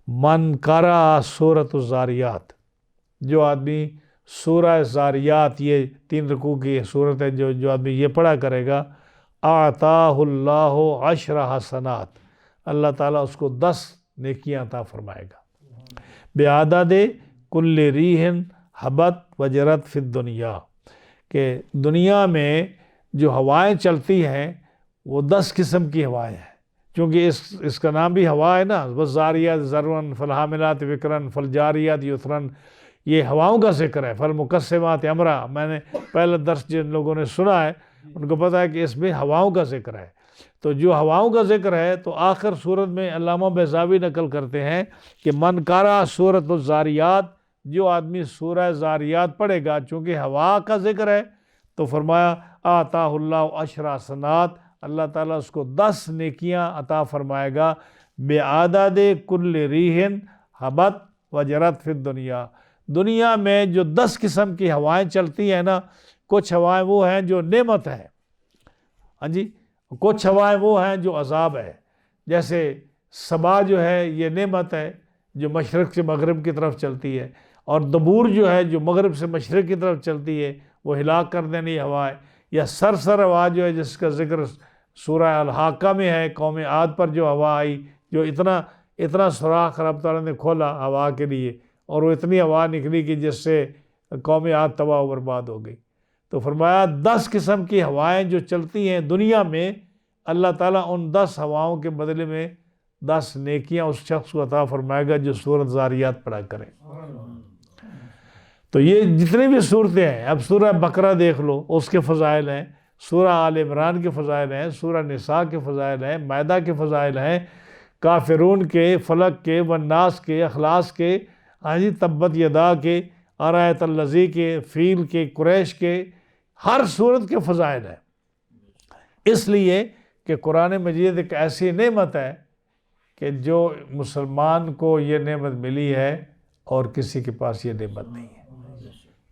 من قرأ سورۃ الزاریات، جو آدمی سورہ زاریات، یہ 3 رکوع کی سورت ہے، جو آدمی یہ پڑھا کرے گا اعطاہ اللہ 10 حسنات، اللہ تعالیٰ اس کو 10 نیکیاں عطا فرمائے گا. بعدد کل ریح حبت وجرت فی الدنیا، کہ دنیا میں جو ہوائیں چلتی ہیں وہ 10 قسم کی ہوائیں ہیں. چونکہ اس کا نام بھی ہوا ہے نا، والذاریات ذرواً فالحاملات وقراً فالجاریات یسراً، یہ ہواؤں کا ذکر ہے، فالمقسمات امرا۔ میں نے پہلا درس جن لوگوں نے سنا ہے ان کو پتہ ہے کہ اس میں ہواؤں کا ذکر ہے۔ تو جو ہواؤں کا ذکر ہے تو آخر صورت میں علامہ بیضاوی نقل کرتے ہیں کہ من قرأ سورۃ الذاریات، جو آدمی سورہ زاریات پڑھے گا، چونکہ ہوا کا ذکر ہے تو فرمایا آتاہ اللہ عشر حسنات، اللہ تعالیٰ اس کو 10 نیکیاں عطا فرمائے گا، بعدد کل ریح ہبت وجرت فی الدنیا۔ دنیا میں جو 10 قسم کی ہوائیں چلتی ہیں نا، کچھ ہوائیں وہ ہیں جو نعمت ہے، ہاں جی، کچھ ہوائیں وہ ہیں جو عذاب ہے۔ جیسے صبا جو ہے یہ نعمت ہے، جو مشرق سے مغرب کی طرف چلتی ہے، اور دبور جو ہے جو مغرب سے مشرق کی طرف چلتی ہے، وہ ہلاک کر دینے ہوا ہے۔ یا سرسر ہوا جو ہے جس کا ذکر سورہ الحاقہ میں ہے، قوم عاد پر جو ہوا آئی، جو اتنا سوراخ رب تعالیٰ نے کھولا ہوا کے لیے، اور وہ اتنی ہوا نکلی کہ جس سے قوم عاد تباہ و برباد ہو گئی۔ تو فرمایا 10 قسم کی ہوائیں جو چلتی ہیں دنیا میں، اللہ تعالیٰ ان 10 ہواؤں کے بدلے میں 10 نیکیاں اس شخص کو عطا فرمائے گا جو سورۃ زاریات پڑھا کرے۔ تو یہ جتنی بھی صورتیں ہیں، اب سورہ بقرہ دیکھ لو، اس کے فضائل ہیں، سورہ آل عمران کے فضائل ہیں، سورہ نساء کے فضائل ہیں، مائدہ کے فضائل ہیں، کافرون کے، فلق کے، والناس کے، اخلاص کے، ہاں جی، تبت یدا کے، ارایت الذی کے، فیل کے، قریش کے، ہر صورت کے فضائل ہیں۔ اس لیے کہ قرآن مجید ایک ایسی نعمت ہے کہ جو مسلمان کو یہ نعمت ملی ہے اور کسی کے پاس یہ نعمت نہیں ہے۔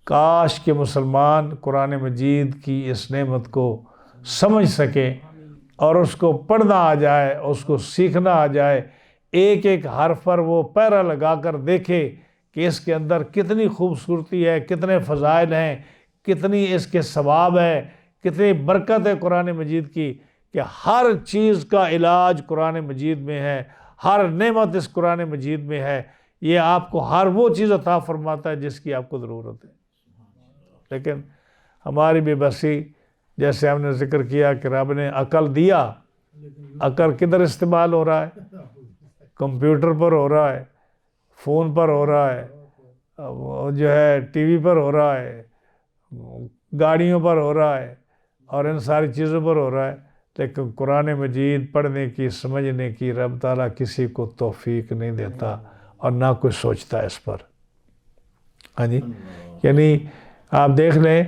کاش کہ مسلمان قرآن مجید کی اس نعمت کو سمجھ سکے اور اس کو پڑھنا آ جائے، اس کو سیکھنا آ جائے، ایک ایک حرف پر وہ پیرا لگا کر دیکھے کہ اس کے اندر کتنی خوبصورتی ہے، کتنے فضائل ہیں، کتنی اس کے ثواب ہے، کتنی برکت ہے قرآن مجید کی، کہ ہر چیز کا علاج قرآن مجید میں ہے، ہر نعمت اس قرآن مجید میں ہے۔ یہ آپ کو ہر وہ چیز عطا فرماتا ہے جس کی آپ کو ضرورت ہے۔ لیکن ہماری بے بسی، جیسے ہم نے ذکر کیا کہ رب نے عقل دیا، عقل کدھر استعمال ہو رہا ہے؟ کمپیوٹر پر ہو رہا ہے، فون پر ہو رہا ہے، جو ہے ٹی وی پر ہو رہا ہے، گاڑیوں پر ہو رہا ہے، اور ان ساری چیزوں پر ہو رہا ہے۔ لیکن قرآن مجید پڑھنے کی، سمجھنے کی رب تعالیٰ کسی کو توفیق نہیں دیتا، اور نہ کوئی سوچتا ہے اس پر۔ ہاں جی، یعنی آپ دیکھ لیں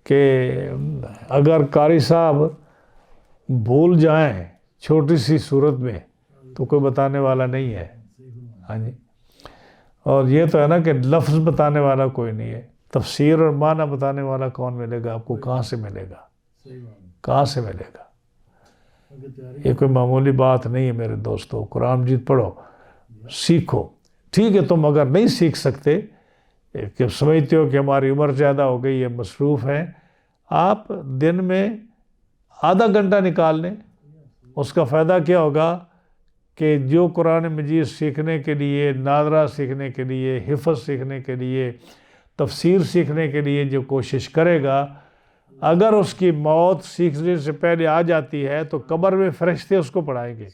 کہ اگر قاری صاحب بھول جائیں چھوٹی سی صورت میں تو کوئی بتانے والا نہیں ہے۔ ہاں جی، اور یہ تو ہے نا کہ لفظ بتانے والا کوئی نہیں ہے، تفسیر اور معنی بتانے والا کون ملے گا آپ کو؟ کہاں سے ملے گا؟ کہاں سے ملے گا؟ یہ کوئی معمولی بات نہیں ہے میرے دوستو۔ قرآن مجید پڑھو، سیکھو۔ ٹھیک ہے، تم اگر نہیں سیکھ سکتے، کہ سمجھتے ہو کہ ہماری عمر زیادہ ہو گئی ہے، مصروف ہیں، آپ دن میں آدھا گھنٹہ نکال لیں۔ اس کا فائدہ کیا ہوگا کہ جو قرآن مجید سیکھنے کے لیے، ناظرہ سیکھنے کے لیے، حفظ سیکھنے کے لیے، تفسیر سیکھنے کے لیے جو کوشش کرے گا، اگر اس کی موت سیکھنے سے پہلے آ جاتی ہے تو قبر میں فرشتے اس کو پڑھائیں گے،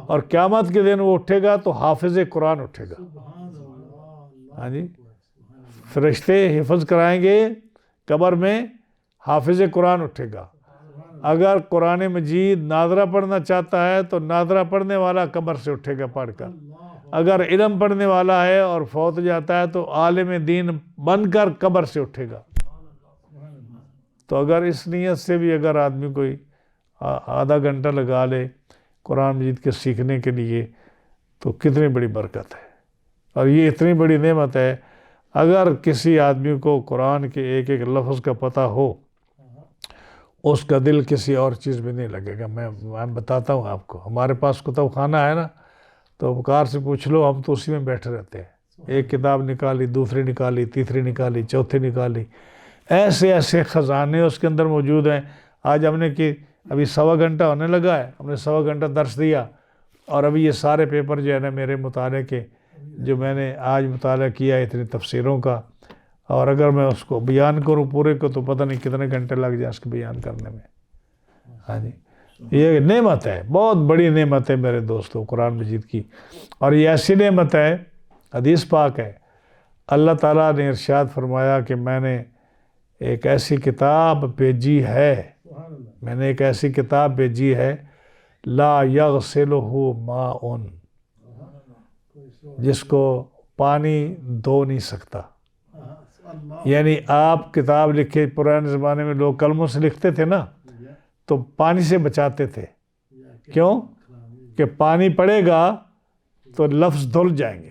اور قیامت کے دن وہ اٹھے گا تو حافظ قرآن اٹھے گا۔ ہاں جی، فرشتے حفظ کرائیں گے، قبر میں حافظ قرآن اٹھے گا۔ اگر قرآن مجید ناظرہ پڑھنا چاہتا ہے تو ناظرہ پڑھنے والا قبر سے اٹھے گا پڑھ کر۔ اگر علم پڑھنے والا ہے اور فوت جاتا ہے تو عالم دین بن کر قبر سے اٹھے گا۔ تو اگر اس نیت سے بھی اگر آدمی کوئی آدھا گھنٹہ لگا لے قرآن مجید کے سیکھنے کے لیے تو کتنی بڑی برکت ہے، اور یہ اتنی بڑی نعمت ہے۔ اگر کسی آدمی کو قرآن کے ایک ایک لفظ کا پتہ ہو، اس کا دل کسی اور چیز میں نہیں لگے گا۔ میں بتاتا ہوں آپ کو، ہمارے پاس کتب خانہ ہے نا، تو ابکار سے پوچھ لو، ہم تو اسی میں بیٹھے رہتے ہیں۔ ایک کتاب نکالی، دوسری نکالی، تیسری نکالی، چوتھی نکالی، ایسے ایسے خزانے اس کے اندر موجود ہیں۔ آج ہم نے کہ ابھی 1.25 گھنٹہ ہونے لگا ہے، ہم نے 1.25 گھنٹہ درس دیا، اور ابھی یہ سارے پیپر جو ہے نا میرے مطالعے کے، جو میں نے آج مطالعہ کیا اتنی تفسیروں کا، اور اگر میں اس کو بیان کروں پورے کو تو پتہ نہیں کتنے گھنٹے لگ جائیں اس کو بیان کرنے میں۔ ہاں جی، یہ نعمت ہے، بہت بڑی نعمت ہے میرے دوستو قرآن مجید کی. اور یہ ایسی نعمت ہے، حدیث پاک ہے، اللہ تعالیٰ نے ارشاد فرمایا کہ میں نے ایک ایسی کتاب بھیجی ہے، میں نے ایک ایسی کتاب بھیجی ہے لا یغسلہ ماء، جس کو پانی دھو نہیں سکتا. یعنی آپ کتاب لکھے، پرانے زمانے میں لوگ قلموں سے لکھتے تھے نا تو پانی سے بچاتے تھے. کیوں؟ کہ پانی پڑے گا تو لفظ دھل جائیں گے.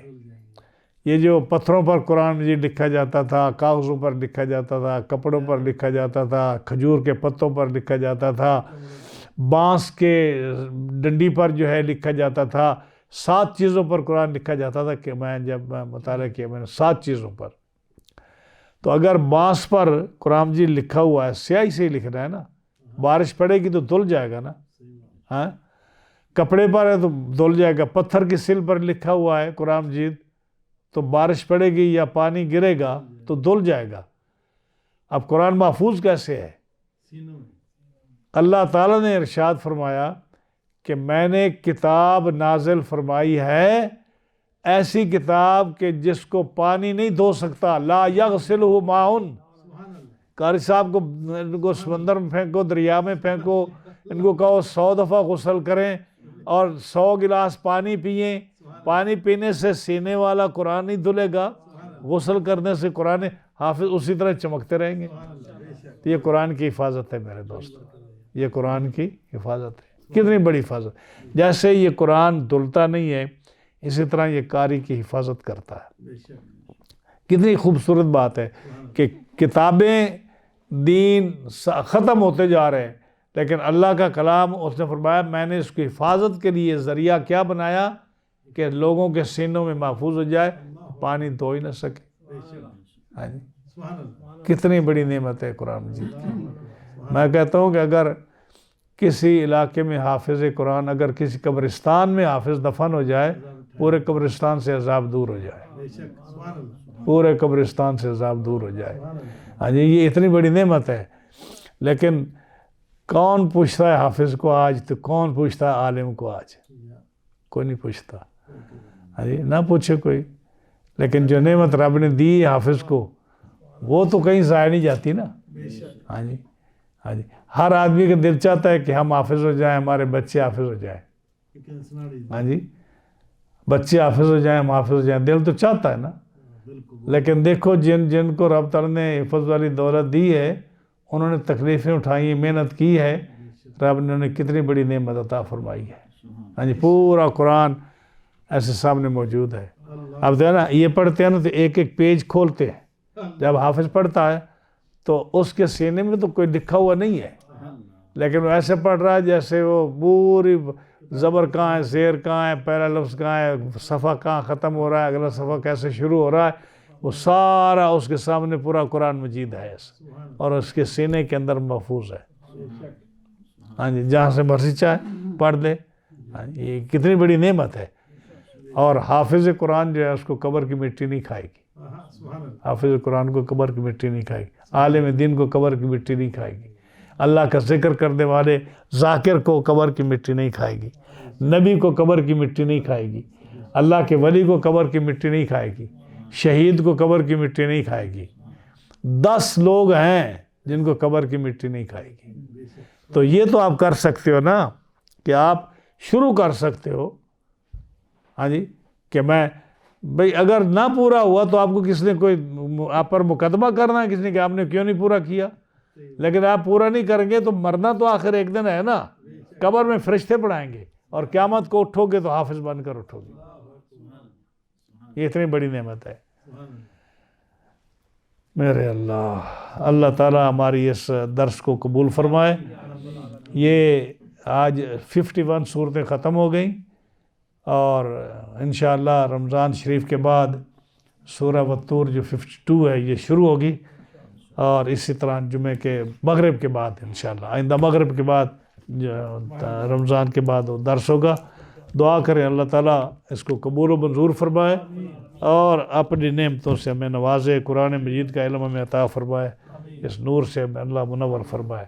یہ جو پتھروں پر قرآن مجید لکھا جاتا تھا، کاغذوں پر لکھا جاتا تھا، کپڑوں پر لکھا جاتا تھا، کھجور کے پتوں پر لکھا جاتا تھا، بانس کے ڈنڈی پر جو ہے لکھا جاتا تھا، 7 چیزوں پر قرآن لکھا جاتا تھا. کہ جب میں مطالعہ کیا میں نے 7 چیزوں پر. تو اگر بانس پر قرآن مجید لکھا ہوا ہے، سیاہی سے ہی لکھنا ہے نا، بارش پڑے گی تو دھل جائے گا نا. ہاں، کپڑے پر ہے تو دھل جائے گا. پتھر کی سل پر لکھا ہوا ہے قرآن مجید تو بارش پڑے گی یا پانی گرے گا تو دھل جائے گا. اب قرآن محفوظ کیسے ہے؟ اللہ تعالیٰ نے ارشاد فرمایا کہ میں نے کتاب نازل فرمائی ہے، ایسی کتاب کہ جس کو پانی نہیں دھو سکتا. لا یغسلہ ماء. قاری صاحب کو ان کو سمندر میں پھینکو، دریا میں پھینکو، ان کو کہو 100 دفعہ غسل کریں اور 100 گلاس پانی پئیں، پانی پینے سے سینے والا قرآن نہیں دھلے گا، غسل کرنے سے قرآن حافظ اسی طرح چمکتے رہیں گے. یہ قرآن کی حفاظت ہے میرے دوست، یہ قرآن کی حفاظت ہے. کتنی بڑی حفاظت. جیسے یہ قرآن دھلتا نہیں ہے، اسی طرح یہ قاری کی حفاظت کرتا ہے. کتنی خوبصورت بات ہے کہ کتابیں دین ختم ہوتے جا رہے ہیں، لیکن اللہ کا کلام اس نے فرمایا میں نے اس کی حفاظت کے لیے ذریعہ کیا بنایا کہ لوگوں کے سینوں میں محفوظ ہو جائے، پانی دھو ہی نہ سکے. ہاں جی، کتنی بڑی نعمت ہے قرآن مجید کی. میں کہتا ہوں کہ اگر کسی علاقے میں حافظ قرآن، اگر کسی قبرستان میں حافظ دفن ہو جائے، پورے قبرستان سے عذاب دور ہو جائے، پورے قبرستان سے عذاب دور ہو جائے. ہاں جی، یہ اتنی بڑی نعمت ہے. لیکن کون پوچھتا ہے حافظ کو آج؟ تو کون پوچھتا ہے عالم کو آج؟ کوئی نہیں پوچھتا. ہاں جی، نہ پوچھے کوئی. لیکن جو نعمت رب نے دی ہے حافظ کو، وہ تو کہیں ضائع نہیں جاتی نا. ہاں جی، ہاں جی، ہر آدمی کا دل چاہتا ہے کہ ہم حافظ ہو جائیں، ہمارے بچے حافظ ہو جائیں. ہاں جی، بچے حافظ ہو جائیں، ہم حافظ ہو جائیں، دل تو چاہتا ہے نا. لیکن دیکھو جن کو رب تعالیٰ نے حفظ والی دولت دی ہے، انہوں نے تکلیفیں اٹھائی، محنت کی ہے، رب نے انہیں کتنی بڑی نعمت عطا فرمائی ہے. ہاں جی، پورا قرآن ایسے سامنے موجود ہے. اب دیکھنا یہ پڑھتے ہیں نا تو ایک ایک پیج کھولتے ہیں. جب حافظ پڑھتا ہے تو اس کے سینے میں تو کوئی لکھا ہوا نہیں ہے، لیکن وہ ایسے پڑھ رہا ہے جیسے وہ پوری زبر کہاں ہے، زیر کہاں ہے، پہلا لفظ کہاں ہے، صفحہ کہاں ختم ہو رہا ہے، اگلا صفحہ کیسے شروع ہو رہا ہے، وہ سارا اس کے سامنے پورا قرآن مجید ہے اور اس کے سینے کے اندر محفوظ ہے. ہاں جی، جہاں سے مرضی چاہے پڑھ لے. ہاں جی، یہ کتنی بڑی نعمت ہے. اور حافظ قرآن جو ہے اس کو قبر کی مٹی نہیں کھائے گی. حافظ قرآن کو قبر کی مٹی نہیں کھائے گی. عالم دین کو قبر کی مٹی نہیں کھائے گی. اللہ کا ذکر کرنے والے ذاکر کو قبر کی مٹی نہیں کھائے گی. نبی کو قبر کی مٹی نہیں کھائے گی. اللہ کے ولی کو قبر کی مٹی نہیں کھائے گی. شہید کو قبر کی مٹی نہیں کھائے گی. 10 لوگ ہیں جن کو قبر کی مٹی نہیں کھائے گی. تو یہ تو آپ کر سکتے ہو نا کہ آپ شروع کر سکتے ہو. ہاں جی، کہ میں بھئی اگر نہ پورا ہوا تو آپ کو کس نے کوئی آپ پر مقدمہ کرنا ہے کس نے کہ آپ نے کیوں نہیں پورا کیا. لیکن آپ پورا نہیں کریں گے تو مرنا تو آخر ایک دن ہے نا. قبر میں فرشتے پڑھائیں گے اور قیامت کو اٹھو گے تو حافظ بن کر اٹھو گے. یہ اتنی بڑی نعمت ہے میرے اللہ تعالیٰ ہماری اس درس کو قبول فرمائے. یہ آج 51 صورتیں ختم ہو گئیں اور انشاءاللہ رمضان شریف کے بعد سورہ والطور جو 52 ہے یہ شروع ہوگی اور اسی طرح جمعے کے مغرب کے بعد انشاءاللہ آئندہ مغرب کے بعد رمضان کے بعد وہ درس ہوگا. دعا کریں اللہ تعالیٰ اس کو قبول و منظور فرمائے اور اپنی نعمتوں سے ہمیں نوازے. قرآن مجید کا علم ہمیں عطا فرمائے. اس نور سے ہمیں اللہ منور فرمائے.